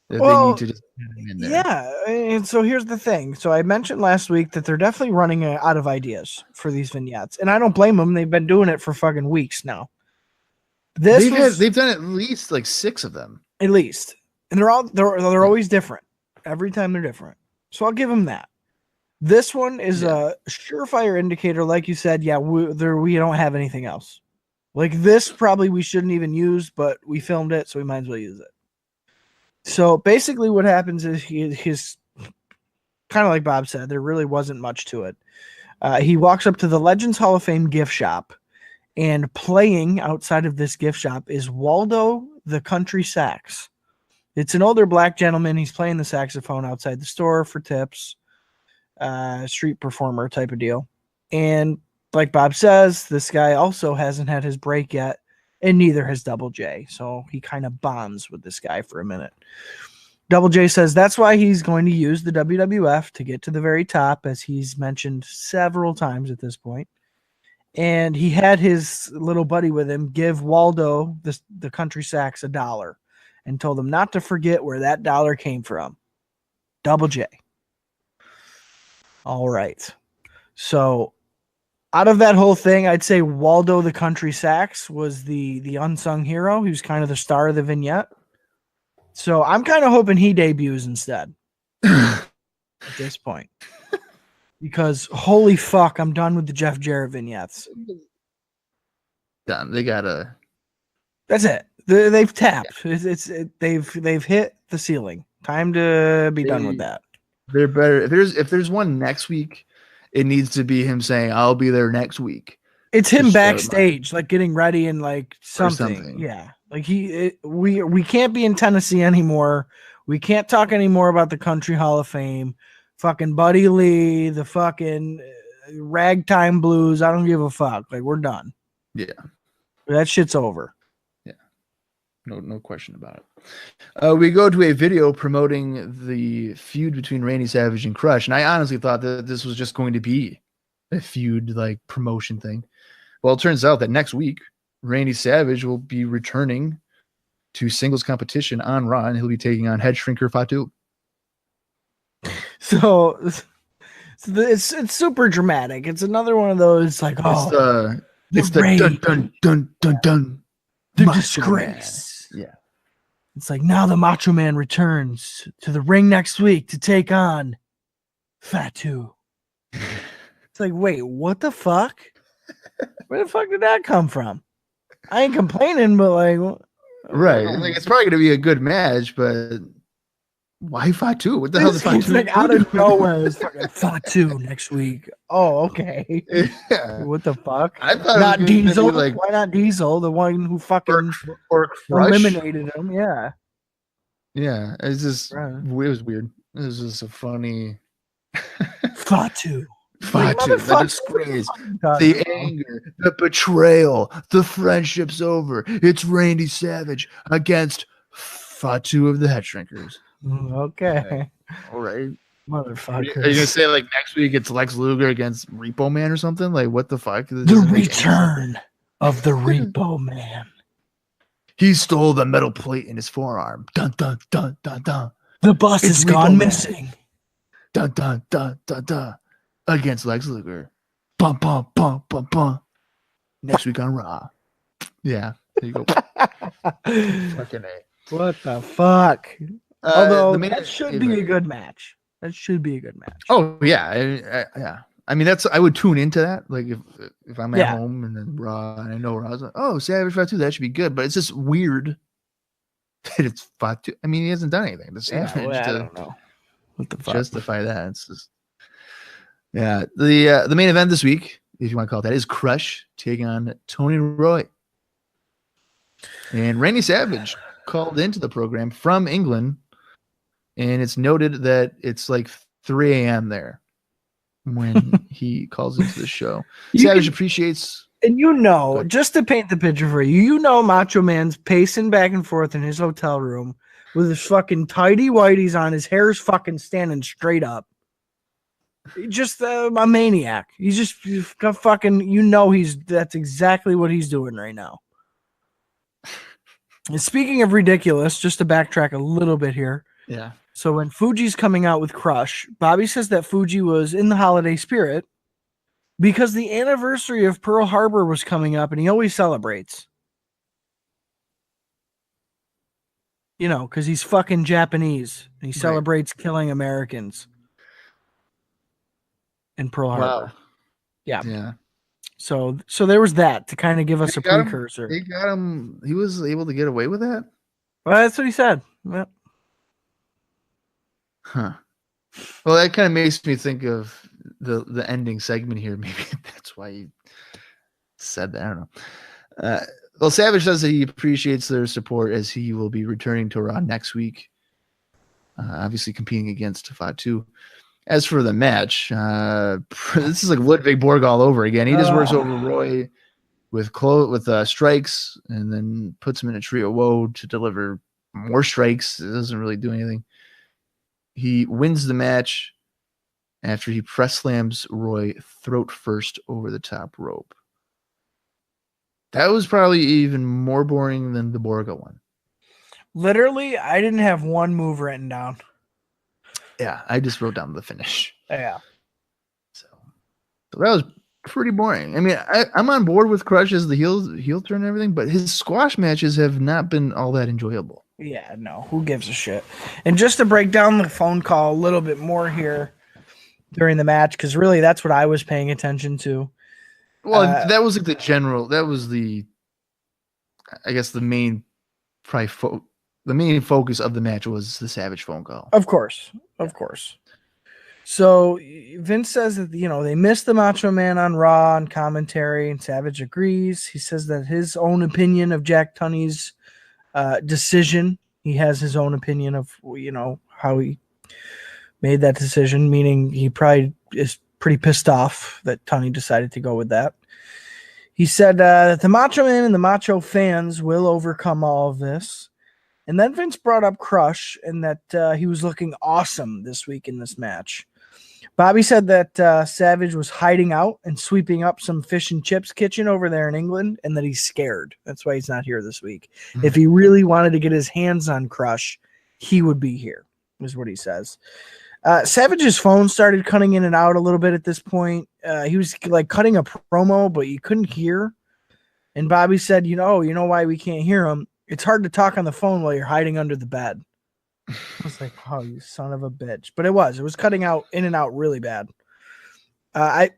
That they need to just put them in there. Yeah, and so here's the thing. So I mentioned last week that they're definitely running out of ideas for these vignettes, and I don't blame them. They've been doing it for fucking weeks now. They've done at least like 6 of them. At least, and they're always different. Every time they're different. So I'll give them that. This one is a surefire indicator, like you said. Yeah, we don't have anything else. Like this, probably we shouldn't even use, but we filmed it, so we might as well use it. So basically what happens is he's kind of like Bob said, there really wasn't much to it. He walks up to the Legends Hall of Fame gift shop, and playing outside of this gift shop is Waldo the Country Sax. It's an older black gentleman. He's playing the saxophone outside the store for tips, street performer type of deal. And like Bob says, this guy also hasn't had his break yet. And neither has Double J. So he kind of bonds with this guy for a minute. Double J says that's why he's going to use the WWF to get to the very top, as he's mentioned several times at this point. And he had his little buddy with him give Waldo, the country sax, $1 and told him not to forget where that dollar came from. Double J. All right. So out of that whole thing, I'd say Waldo the Country Sax was the unsung hero. He was kind of the star of the vignette. So I'm kind of hoping he debuts instead at this point. Because holy fuck, I'm done with the Jeff Jarrett vignettes. Done. They gotta. That's it. They've tapped. Yeah. They've hit the ceiling. Time to be done with that. They're better. If there's one next week, it needs to be him saying, "I'll be there next week." It's him backstage, like getting ready and like something. Yeah, like we can't be in Tennessee anymore. We can't talk anymore about the Country Hall of Fame. Fucking Buddy Lee, the fucking Ragtime Blues. I don't give a fuck. Like we're done. Yeah, that shit's over. Yeah, no question about it. We go to a video promoting the feud between Randy Savage and Crush, and I honestly thought that this was just going to be a feud like promotion thing. Well, it turns out that next week Randy Savage will be returning to singles competition on Raw, and he'll be taking on Head Shrinker Fatu. So it's super dramatic. It's another one of those like, it's the dun dun dun dun dun, the disgrace. Yeah. It's like, now the Macho Man returns to the ring next week to take on Fatu. It's like, wait, what the fuck? Where the fuck did that come from? I ain't complaining, but like, Right. Like, it's probably going to be a good match, but why Fatu? What the hell is Fatu? It's like out of nowhere. It's fucking Fatu next week. Oh, okay. Yeah. What the fuck? I thought Not it was gonna be Diesel. like Why not Diesel? The one who fucking or Crush. eliminated him. Yeah. Yeah. It's just Right. it was weird. It was just a funny Fatu. Fatu, the motherfucker. disgrace, the anger, the betrayal, the friendship's over. It's Randy Savage against Fatu of the Head Shrinkers. Okay. All right. Motherfucker. Are you gonna say like next week it's Lex Luger against Repo Man or something? Like what the fuck? The return of the Repo Man. He stole the metal plate in his forearm. Dun dun dun dun dun. The bus It's has gone Repo Man. missing. Dun dun dun dun dun. Against Lex Luger. Bum bum bum bum bum. Next week on Raw. Yeah. There you go. Fucking A. What the fuck? Although the that should be a good match. That should be a good match. Oh yeah, yeah. I mean, I would tune into that. Like if I'm at home and then Raw and I know Raw, I was like, oh, Savage Fatu, that should be good. But it's just weird that it's Fatu. I mean, he hasn't done anything to Savage I to don't know. What the fuck? justify that. It's just the main event this week, if you want to call it that, is Crush taking on Tony Roy. And Randy Savage called into the program from England, and it's noted that it's like 3 a.m. there when he calls into the show. Savage appreciates. And just to paint the picture for you, Macho Man's pacing back and forth in his hotel room with his fucking tighty whities on. His hair's fucking standing straight up. Just a maniac. He's just fucking, that's exactly what he's doing right now. And speaking of ridiculous, just to backtrack a little bit here. Yeah. So when Fuji's coming out with Crush, Bobby says that Fuji was in the holiday spirit because the anniversary of Pearl Harbor was coming up and he always celebrates. Because he's fucking Japanese. And he celebrates killing Americans in Pearl Harbor. Wow. Yeah. Yeah. So there was that to kind of give us a precursor. They got him. He was able to get away with that? Well, that's what he said. Well, huh. Well, that kind of makes me think of the ending segment here. Maybe that's why he said that. I don't know. Well, Savage says that he appreciates their support as he will be returning to Raw next week. Obviously competing against Fatu. As for the match, this is like Ludwig Borg all over again. He just works over Roy with strikes and then puts him in a trio woe to deliver more strikes. It doesn't really do anything. He wins the match after he press slams Roy throat first over the top rope. That was probably even more boring than the Borga one. Literally, I didn't have one move written down. Yeah, I just wrote down the finish. Yeah. So that was pretty boring. I mean, I'm on board with Crush as the heel turn and everything, but his squash matches have not been all that enjoyable. Yeah, no, who gives a shit? And just to break down the phone call a little bit more here during the match, because really that's what I was paying attention to. Well, that was like the general. That was I guess the main the main focus of the match was the Savage phone call. Of course. So Vince says that, they missed the Macho Man on Raw on commentary, and Savage agrees. He says that his own opinion of Jack Tunney's decision, he has his own opinion of, how he made that decision, meaning he probably is pretty pissed off that Tunney decided to go with that. He said that the Macho Man and the Macho fans will overcome all of this. And then Vince brought up Crush and that he was looking awesome this week in this match. Bobby said that Savage was hiding out and sweeping up some fish and chips kitchen over there in England and that he's scared. That's why he's not here this week. If he really wanted to get his hands on Crush, he would be here, is what he says. Savage's phone started cutting in and out a little bit at this point. He was like cutting a promo, but you couldn't hear. And Bobby said, you know why we can't hear him? It's hard to talk on the phone while you're hiding under the bed. I was like, oh, you son of a bitch. But it was cutting out in and out really bad. I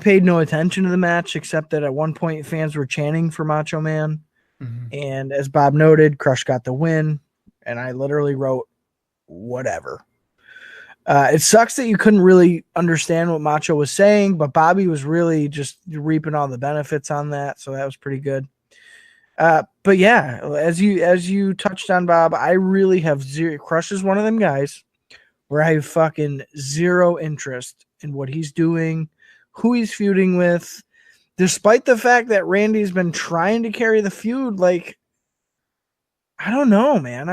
paid no attention to the match, except that at one point fans were chanting for Macho Man. Mm-hmm. And as Bob noted, Crush got the win. And I literally wrote, whatever. It sucks that you couldn't really understand what Macho was saying, but Bobby was really just reaping all the benefits on that. So that was pretty good. But yeah, as you touched on, Bob, I really have zero. Crush is one of them guys where I have fucking zero interest in what he's doing, who he's feuding with, despite the fact that Randy's been trying to carry the feud. Like, I don't know, man.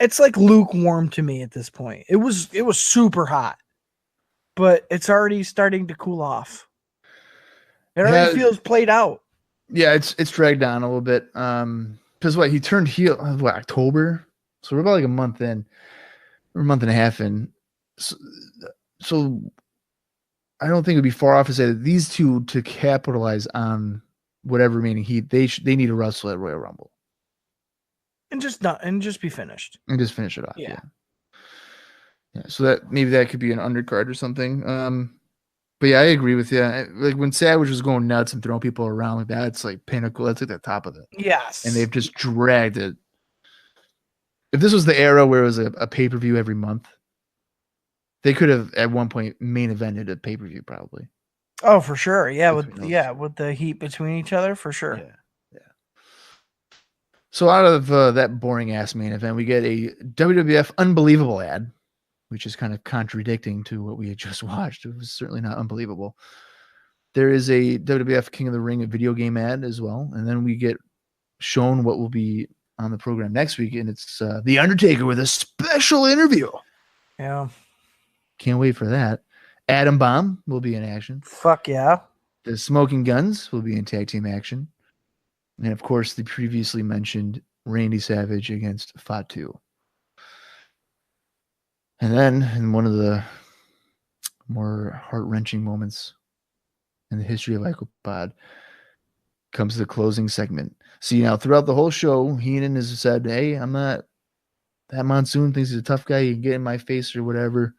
It's like lukewarm to me at this point. It was super hot, but it's already starting to cool off. It already feels played out. Yeah, it's dragged on a little bit. Because he turned heel October, so we're about like a month in, or a month and a half in. So I don't think it'd be far off to say that these two, to capitalize on whatever remaining heat, they need to wrestle at Royal Rumble and just be finished and just finish it off. Yeah. So that maybe that could be an undercard or something. But yeah, I agree with you. Like when Savage was going nuts and throwing people around like that, it's like pinnacle. That's like the top of it. Yes. And they've just dragged it. If this was the era where it was a pay-per-view every month, they could have at one point main evented a pay-per-view probably. Oh, for sure. Yeah, with the heat between each other, for sure. Yeah. So out of that boring ass main event, we get a WWF Unbelievable ad, which is kind of contradicting to what we had just watched. It was certainly not unbelievable. There is a WWF King of the Ring video game ad as well. And then we get shown what will be on the program next week. And it's The Undertaker with a special interview. Yeah. Can't wait for that. Atom Bomb will be in action. Fuck yeah. The Smoking Guns will be in tag team action. And of course, the previously mentioned Randy Savage against Fatu. And then, in one of the more heart-wrenching moments in the history of IcoPod, comes the closing segment. See, now, throughout the whole show, Heenan has said, hey, I'm not... That Monsoon thinks he's a tough guy. He can get in my face or whatever.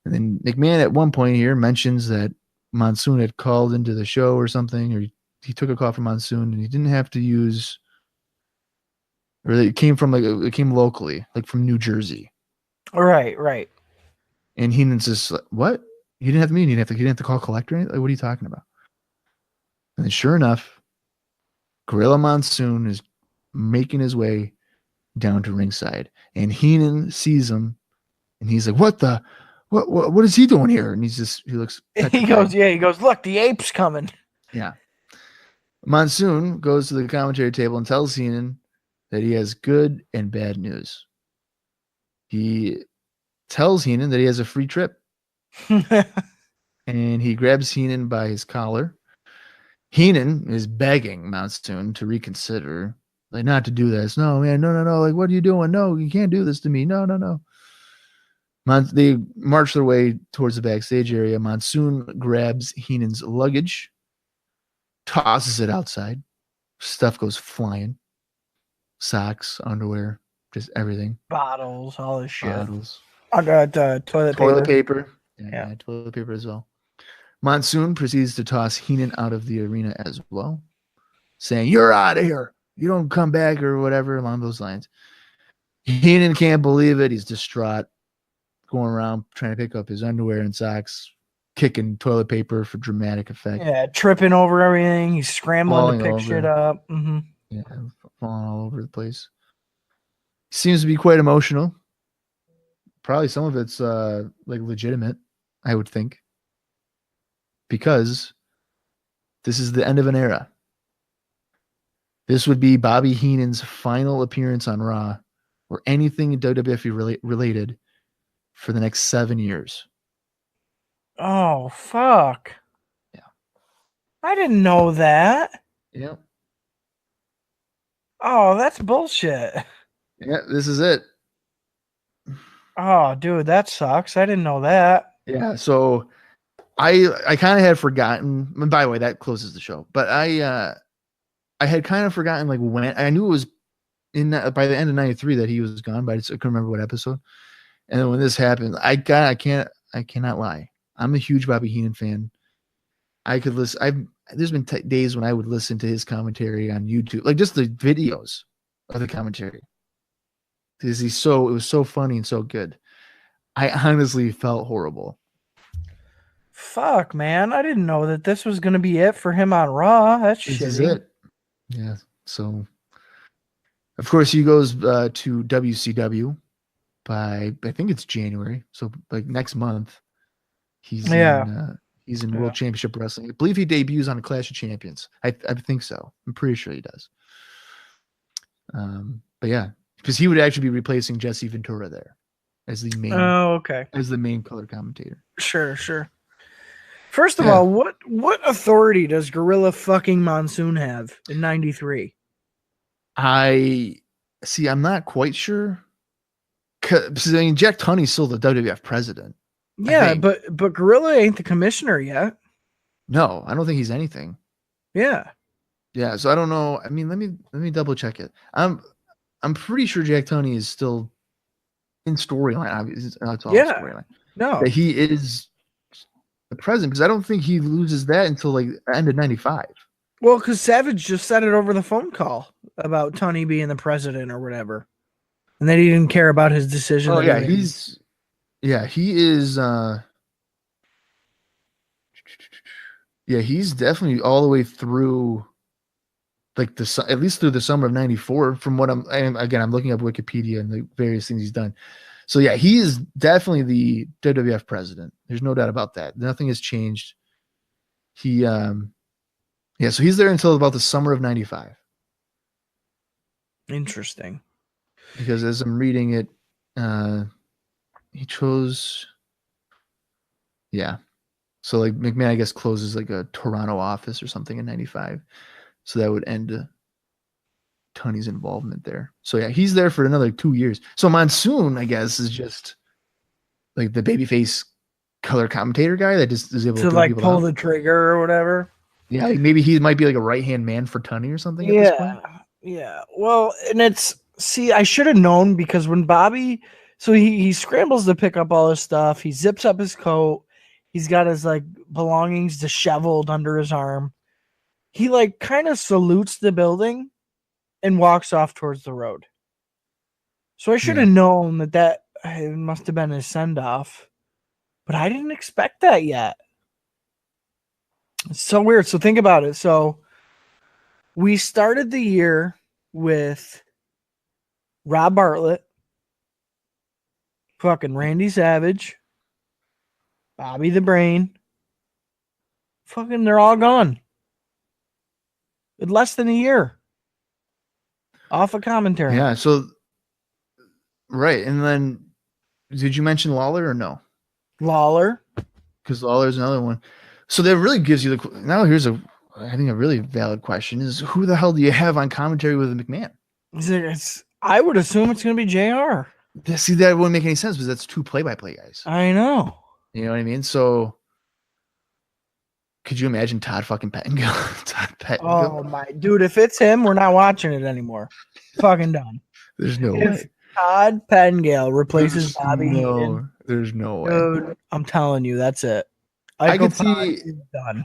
And then McMahon at one point here mentions that Monsoon had called into the show or something, or he took a call from Monsoon, and he didn't have to use... Or it came locally, like from New Jersey. Right. And Heenan's just like, what? He didn't have to mean he didn't have to call collector. Like, what are you talking about? And then sure enough, Gorilla Monsoon is making his way down to ringside. And Heenan sees him and he's like, what is he doing here? And he looks petrified. He goes, look, the ape's coming. Yeah. Monsoon goes to the commentary table and tells Heenan that he has good and bad news. He tells Heenan that he has a free trip. And he grabs Heenan by his collar. Heenan is begging Monsoon to reconsider, like not to do this. No, man, no. Like, what are you doing? No, you can't do this to me. No. They march their way towards the backstage area. Monsoon grabs Heenan's luggage, tosses it outside. Stuff goes flying. Socks, underwear, just everything. Bottles, all this shit. Bottles. I got toilet paper. Yeah, toilet paper as well. Monsoon proceeds to toss Heenan out of the arena as well, saying, "You're out of here. You don't come back," or whatever along those lines. Heenan can't believe it. He's distraught, going around trying to pick up his underwear and socks, kicking toilet paper for dramatic effect. Yeah, tripping over everything. He's scrambling to pick shit up. Mm-hmm. Yeah, falling all over the place. Seems to be quite emotional. Probably some of it's like legitimate, I would think. Because this is the end of an era. This would be Bobby Heenan's final appearance on Raw or anything WWE related for the next 7 years. Oh, fuck. Yeah. I didn't know that. Yeah. Oh, that's bullshit. Yeah, this is it. Oh, dude, that sucks. I didn't know that. Yeah, so I kind of had forgotten. And by the way, that closes the show. But I I had kind of forgotten like when. I knew it was in that, by the end of '93 that he was gone, but I couldn't remember what episode. And then when this happened, I cannot lie. I'm a huge Bobby Heenan fan. I could listen. There's been days when I would listen to his commentary on YouTube, like just the videos of the commentary, because it was so funny and so good. I honestly felt horrible. Fuck, man. I didn't know that this was going to be it for him on Raw. That's This shitty. is it. Yeah. So, of course, he goes to WCW by, I think it's January. So, like next month, he's in World Championship Wrestling. I believe he debuts on a Clash of Champions. I think so. I'm pretty sure he does. But yeah, because he would actually be replacing Jesse Ventura there as the main. Oh, okay. As the main color commentator. Sure. First of all, what authority does Gorilla fucking Monsoon have in '93? I'm not quite sure. I mean, Jack Tunney's still the WWF president. Yeah, but Gorilla ain't the commissioner yet. No, I don't think he's anything. Yeah. Yeah, so I don't know. I mean, let me double check it. I'm pretty sure Jack Tunney is still in storyline. Obviously, that's all storyline. No, that he is the president, because I don't think he loses that until like the end of '95. Well, because Savage just said it over the phone call about Tunney being the president or whatever, and that he didn't care about his decision. Oh yeah, he is. Yeah, he's definitely all the way through, like at least through the summer of '94. From what I'm looking up Wikipedia and the various things he's done. So yeah, he is definitely the WWF president. There's no doubt about that. Nothing has changed. So he's there until about the summer of '95. Interesting. Because as I'm reading it, he chose. Yeah. So like McMahon, I guess, closes like a Toronto office or something in '95. So that would end Tunney's involvement there. So yeah, he's there for another 2 years. So Monsoon, I guess, is just like the babyface color commentator guy that just is able to like pull the trigger or whatever. Yeah, like maybe he might be like a right-hand man for Tunney or something at this point. Yeah. Well, and I should have known, because when Bobby, so he scrambles to pick up all his stuff. He zips up his coat. He's got his like belongings disheveled under his arm. He like kind of salutes the building and walks off towards the road. So I should have known that it must have been his send-off, but I didn't expect that yet. It's so weird. So think about it. So we started the year with Rob Bartlett, fucking Randy Savage, Bobby the Brain. Fucking, they're all gone. In less than a year. Off of commentary. Yeah, so right. And then did you mention Lawler or no? Lawler. Because Lawler's another one. So that really gives you now here's a really valid question is, who the hell do you have on commentary with McMahon? I would assume it's going to be JR. See, that wouldn't make any sense because that's two play-by-play guys. I know. You know what I mean? So could you imagine Todd fucking Pettengill? Oh my dude, if it's him, we're not watching it anymore. Fucking done. There's no way. Todd Pettengill replaces Bobby Heenan. There's no way. Dude, I'm telling you, that's it. I could see done.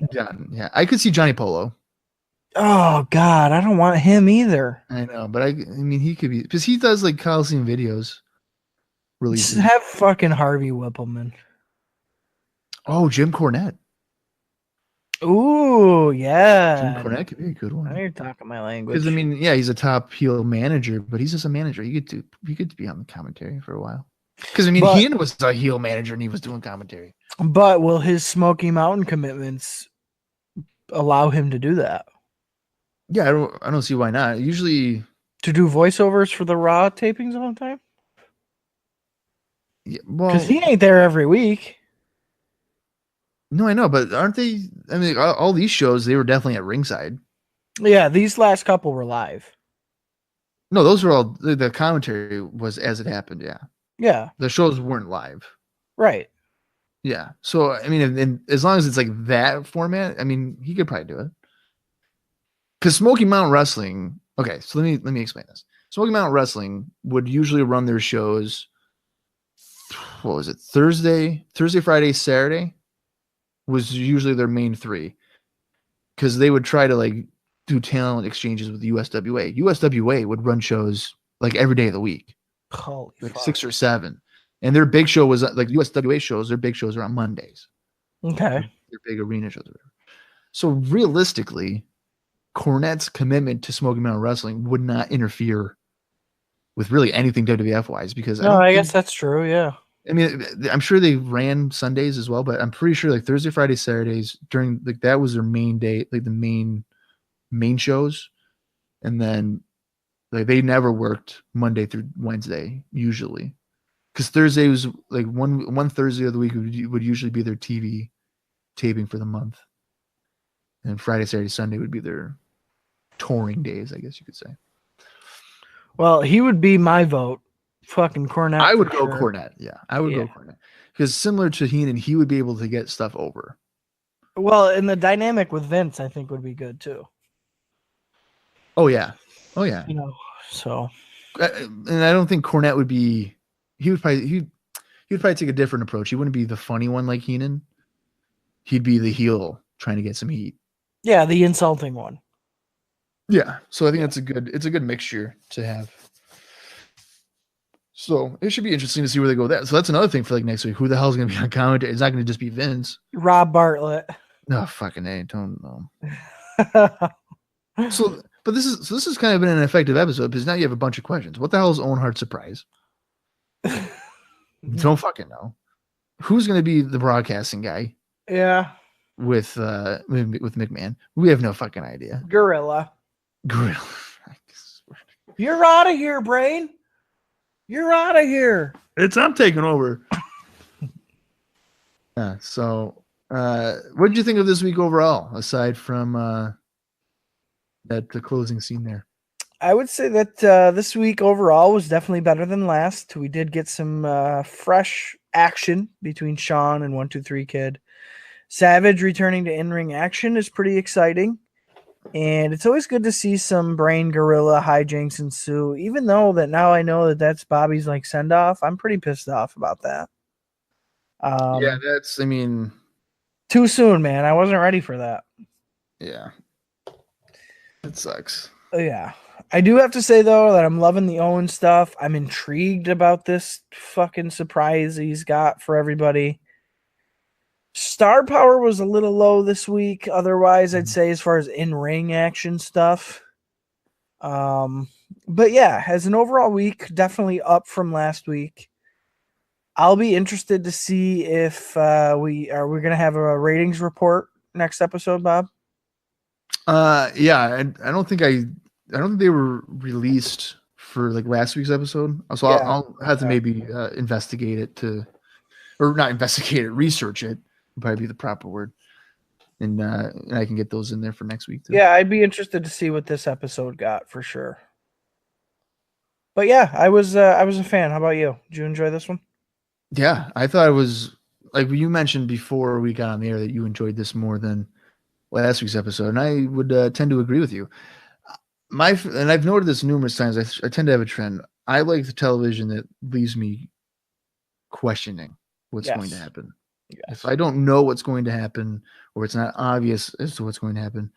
Yeah, I could see Johnny Polo. Oh God, I don't want him either. I know, but I mean, he could be, because he does like Coliseum videos. Just have fucking Harvey Whippleman. Oh, Jim Cornette. Ooh, yeah. Jim Cornette could be a good one. Now you're talking my language. Because I mean, yeah, he's a top heel manager, but he's just a manager. You get to be on the commentary for a while. Because I mean, Heenan was a heel manager and he was doing commentary. But will his Smoky Mountain commitments allow him to do that? Yeah, I don't see why not. Usually to do voiceovers for the Raw tapings all the time. Yeah, well, because he ain't there every week. No, I know, but aren't they? I mean, all these shows, they were definitely at ringside. Yeah, these last couple were live. No, those were all, the commentary was as it happened. Yeah. Yeah. The shows weren't live. Right. Yeah. So, I mean, and as long as it's like that format, I mean, he could probably do it. because Smoky Mountain Wrestling. Okay, so let me explain this. Smoky Mountain Wrestling would usually run their shows. What was it? Thursday, Friday, Saturday was usually their main three, because they would try to like do talent exchanges with the USWA. USWA would run shows like every day of the week, Holy like fuck. 6 or 7, and their big show was like USWA shows. Their big shows are on Mondays. Okay. Their big arena shows. So realistically, Cornette's commitment to Smoky Mountain Wrestling would not interfere with really anything WWF wise, because No, I guess that's true. Yeah. I mean, I'm sure they ran Sundays as well, but I'm pretty sure like Thursday, Friday, Saturdays during like that was their main day, like the main shows, and then like they never worked Monday through Wednesday usually, because Thursday was like one Thursday of the week would usually be their TV taping for the month, and Friday, Saturday, Sunday would be their touring days, I guess you could say. Well, he would be my vote. Fucking Cornette. I would for go sure. Cornette. Yeah, I would go Cornette, because similar to Heenan, he would be able to get stuff over. Well, and the dynamic with Vince, I think, would be good too. Oh yeah. You know, so. And I don't think Cornette would be. He would probably take a different approach. He wouldn't be the funny one like Heenan. He'd be the heel trying to get some heat. Yeah, the insulting one. Yeah, so I think it's a good mixture to have. So it should be interesting to see where they go with that. So that's another thing for like next week. Who the hell is going to be on commentary? It's not going to just be Vince. Rob Bartlett. No fucking A. Don't know. So, but this has kind of been an effective episode, because now you have a bunch of questions. What the hell is Owen Hart's surprise? Don't fucking know. Who's going to be the broadcasting guy? Yeah. With McMahon, we have no fucking idea. Gorilla. You're out of here, Brain. You're out of here. I'm taking over. So what did you think of this week overall, aside from the closing scene there? I would say that this week overall was definitely better than last. We did get some fresh action between Shawn and 123 Kid. Savage returning to in-ring action is pretty exciting. And it's always good to see some Brain Gorilla hijinks ensue, even though that now I know that that's Bobby's like send-off. I'm pretty pissed off about that. Yeah, too soon, man. I wasn't ready for that. Yeah. It sucks. Yeah. I do have to say, though, that I'm loving the Owen stuff. I'm intrigued about this fucking surprise he's got for everybody. Star power was a little low this week. Otherwise, I'd say as far as in-ring action stuff. But yeah, as an overall week, definitely up from last week. I'll be interested to see if we're going to have a ratings report next episode, Bob. Yeah, I don't think they were released for like last week's episode. So yeah, I'll have to maybe investigate it research it. Would probably be the proper word. And I can get those in there for next week too. Yeah, I'd be interested to see what this episode got for sure. But yeah, I was a fan. How about you? Did you enjoy this one? Yeah, I thought it was like you mentioned before we got on the air that you enjoyed this more than last week's episode, and I would tend to agree with you. And I've noted this numerous times. I tend to have a trend. I like the television that leaves me questioning what's going to happen. Yes. If I don't know what's going to happen, or it's not obvious as to what's going to happen,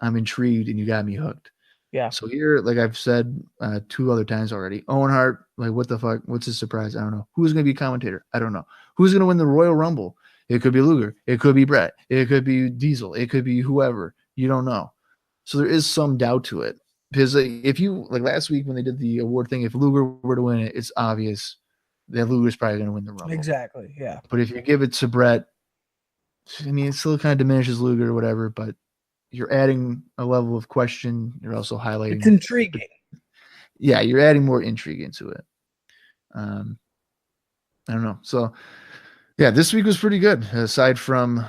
I'm intrigued, and you got me hooked. Yeah. So here, like I've said 2 other times already, Owen Hart, like what the fuck? What's his surprise? I don't know. Who's going to be a commentator? I don't know. Who's going to win the Royal Rumble? It could be Luger. It could be Brett. It could be Diesel. It could be whoever. You don't know. So there is some doubt to it. Because if you, like last week when they did the award thing, if Luger were to win it, it's obvious that Luger's probably going to win the Rumble. Exactly, yeah. But if you give it to Brett, I mean, it still kind of diminishes Luger or whatever, but you're adding a level of question. You're also highlighting. It's intriguing. Yeah, you're adding more intrigue into it. I don't know. So, yeah, this week was pretty good. Aside from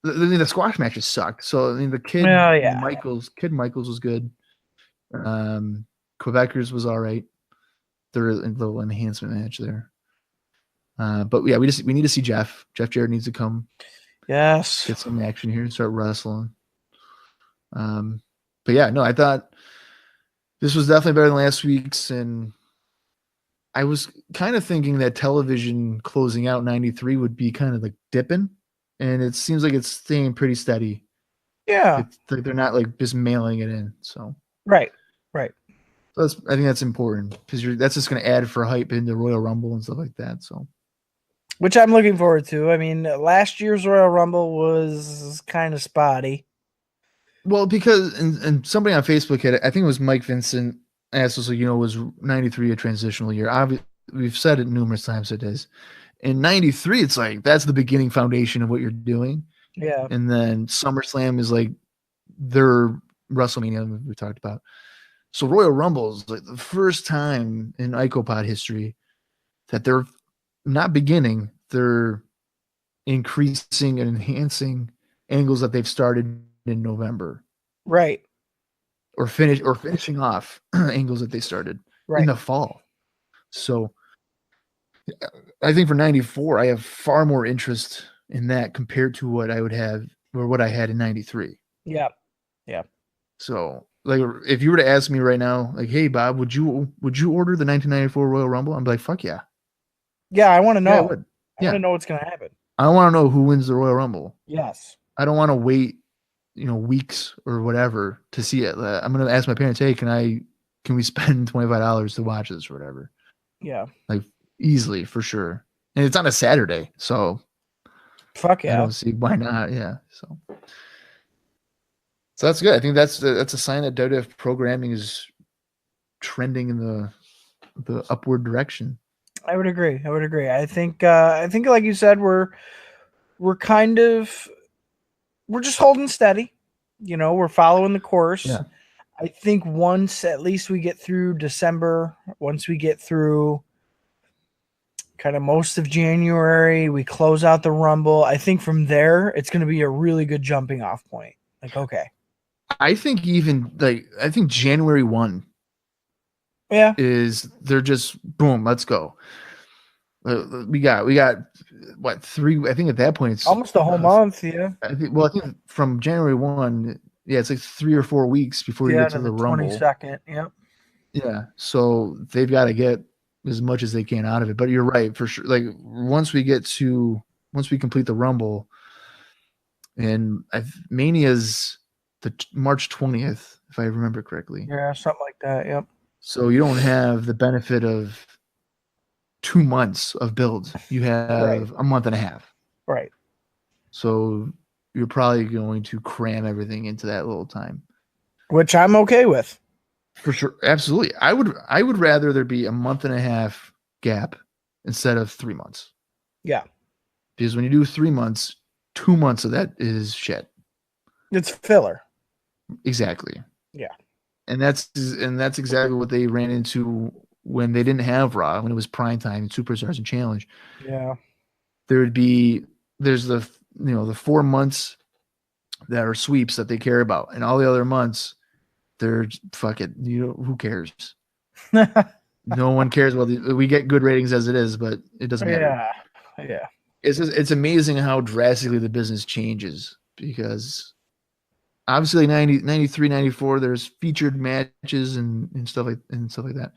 the squash matches sucked. So I mean, the Kid Michaels was good. Quebecers was all right. Their little enhancement match there. But yeah, we need to see Jeff. Jeff Jarrett needs to come. Yes. Get some action here and start wrestling. But yeah, no, I thought this was definitely better than last week's, and I was kind of thinking that television closing out 93 would be kind of like dipping, and it seems like it's staying pretty steady. Yeah. It's like they're not like just mailing it in. So Right. I think that's important because that's just going to add for hype into Royal Rumble and stuff like that. So, Which I'm looking forward to. I mean, last year's Royal Rumble was kind of spotty. well, because and somebody on Facebook had it, I think it was Mike Vincent asked us, was 93 a transitional year? Obviously, we've said it numerous times. It is. In 93, it's like that's the beginning foundation of what you're doing. Yeah. And then SummerSlam is like their WrestleMania we talked about. So Royal Rumble is like the first time in IcoPod history that they're not beginning, they're increasing and enhancing angles that they've started in November. Right. Or finishing off angles that they started in the fall. So I think for 94, I have far more interest in that compared to what I would have or what I had in 93. Yeah. So, like, if you were to ask me right now, like, hey, Bob, would you order the 1994 Royal Rumble? I'm like, fuck yeah. Yeah, I want to know. Yeah, I would. I want to know what's going to happen. I want to know who wins the Royal Rumble. Yes. I don't want to wait, weeks or whatever to see it. I'm going to ask my parents, hey, can we spend $25 to watch this or whatever? Yeah. Like, easily, for sure. And it's on a Saturday, so fuck yeah. I don't see why not. Yeah. So that's good. I think that's a sign that WWF programming is trending in the upward direction. I would agree. I think like you said, we're just holding steady. We're following the course. Yeah. I think once at least we get through December, once we get through kind of most of January, we close out the Rumble. I think from there, it's going to be a really good jumping off point. Like, okay. I think January 1 is they're just boom, let's go. We got what 3? I think at that point it's almost a whole month. Yeah. I think from January 1, it's like 3 or 4 weeks before you get to the Rumble. 22nd. Yep. Yeah. So they've got to get as much as they can out of it. But you're right for sure. Like once we complete the Rumble, and Mania's the March 20th, if I remember correctly. Yeah, something like that. Yep. So you don't have the benefit of 2 months of build. You have a month and a half. Right. So you're probably going to cram everything into that little time, which I'm okay with. For sure. Absolutely. I would rather there be a month and a half gap instead of 3 months. Yeah. Because when you do 3 months, 2 months of that is shit. It's filler. Exactly. Yeah. And that's exactly what they ran into when they didn't have Raw, when it was prime time and Superstars and Challenge. Yeah. There's the 4 months that are sweeps that they care about, and all the other months they're fuck it. Who cares? No one cares. Well, we get good ratings as it is, but it doesn't matter. Yeah. It's amazing how drastically the business changes, because obviously 93, 94, there's featured matches and stuff like that.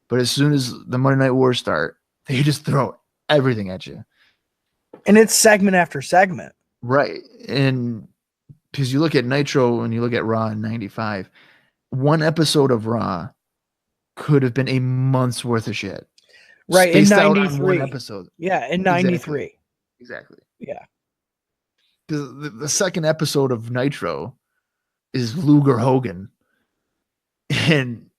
But as soon as the Monday Night Wars start, they just throw everything at you. And it's segment after segment. Right. And because you look at Nitro and you look at Raw in 95, one episode of Raw could have been a month's worth of shit. Right. In 93. One episode. Yeah. In 93. Exactly. Yeah. Because the second episode of Nitro is Luger Hogan. And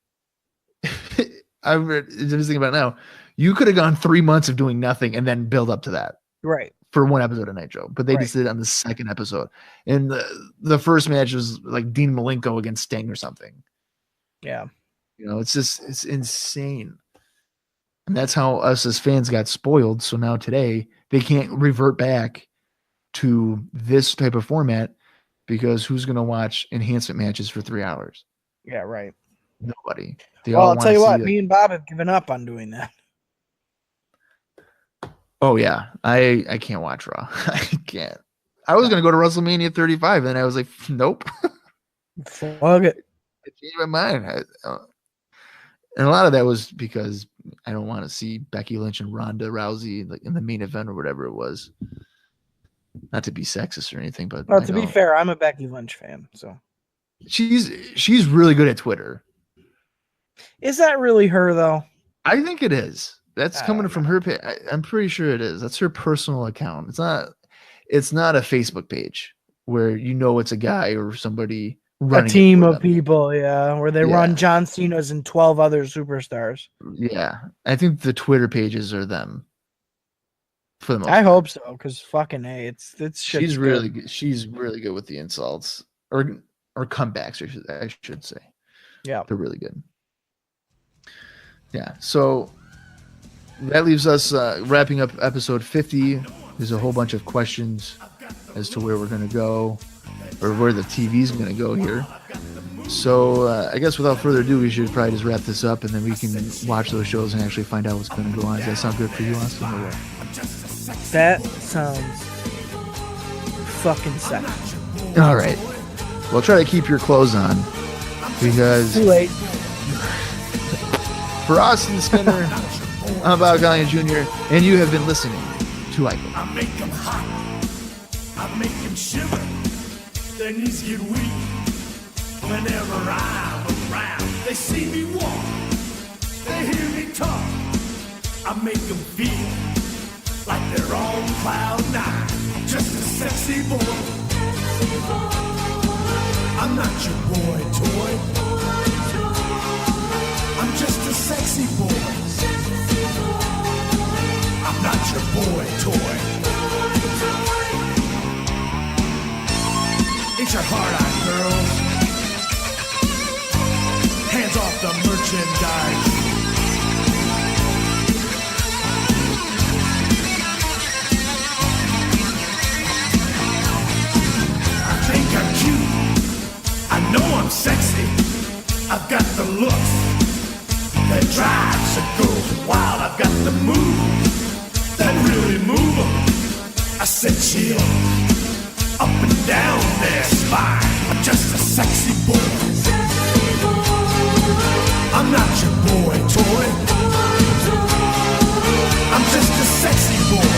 I'm just thinking about it now. You could have gone 3 months of doing nothing and then build up to that. Right. For one episode of Nitro. But they just did it on the second episode. And the first match was like Dean Malenko against Sting or something. Yeah. It's insane. And that's how us as fans got spoiled. So now today they can't revert back to this type of format, because who's going to watch enhancement matches for 3 hours? Yeah, right. Nobody. I'll tell you what, me and Bob have given up on doing that. Oh yeah, I can't watch Raw. I can't. I was going to go to WrestleMania 35, and I was like, nope. Fuck it. I changed my mind. And a lot of that was because I don't want to see Becky Lynch and Ronda Rousey like in the main event or whatever it was. Not to be sexist or anything, but Well, to be fair, I'm a Becky Lynch fan, so she's really good at Twitter. is that really her though? I think it is. That's coming from her page. I'm pretty sure it is. That's her personal account. It's not a Facebook page where it's a guy or somebody running A team of people, where they run John Cena's and 12 other superstars. Yeah, I think the Twitter pages are them. For the most I part. hope so, because fucking it's she's really good. She's really good with the insults or comebacks, I should say. Yeah, they're really good. Yeah, so that leaves us wrapping up episode 50. There's a whole bunch of questions as to where we're going to go or where the TV's going to go here. So I guess without further ado, we should probably just wrap this up and then we can watch those shows and actually find out what's going to go on. Does that sound good for you, Austin? Or what? That sounds fucking sexy. All right. Well, try to keep your clothes on because too late. For Austin Skinner, I'm Bob Gallion Jr., and you have been listening to Icon. I make them hot, I make them shiver, their knees get weak whenever I'm around. They see me walk, they hear me talk, I make them feel like they're on cloud nine. Just a sexy boy, I'm not your boy toy, I'm just a sexy boy, I'm not your boy toy. It's your hard-eyed girls, hands off the merchandise. I think I'm cute, I know I'm sexy, I've got the looks that drives a girl wild. I've got the moves that really move them. I said chill up and down their spine. I'm just a sexy boy. I'm not your boy toy. I'm just a sexy boy.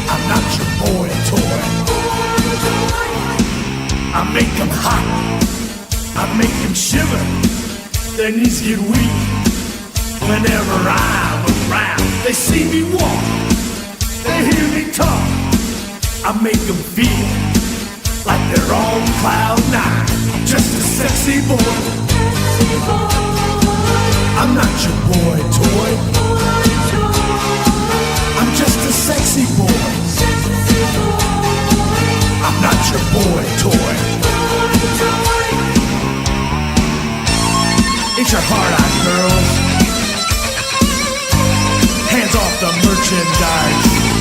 I'm not your boy toy. I make them hot, I make them shiver, their knees get weak whenever I'm around. They see me walk, they hear me talk, I make them feel like they're on cloud nine. I'm just a sexy boy, I'm not your boy toy, I'm just a sexy boy, I'm not your boy toy. It's your hard-eyed girls, hands off the merchandise.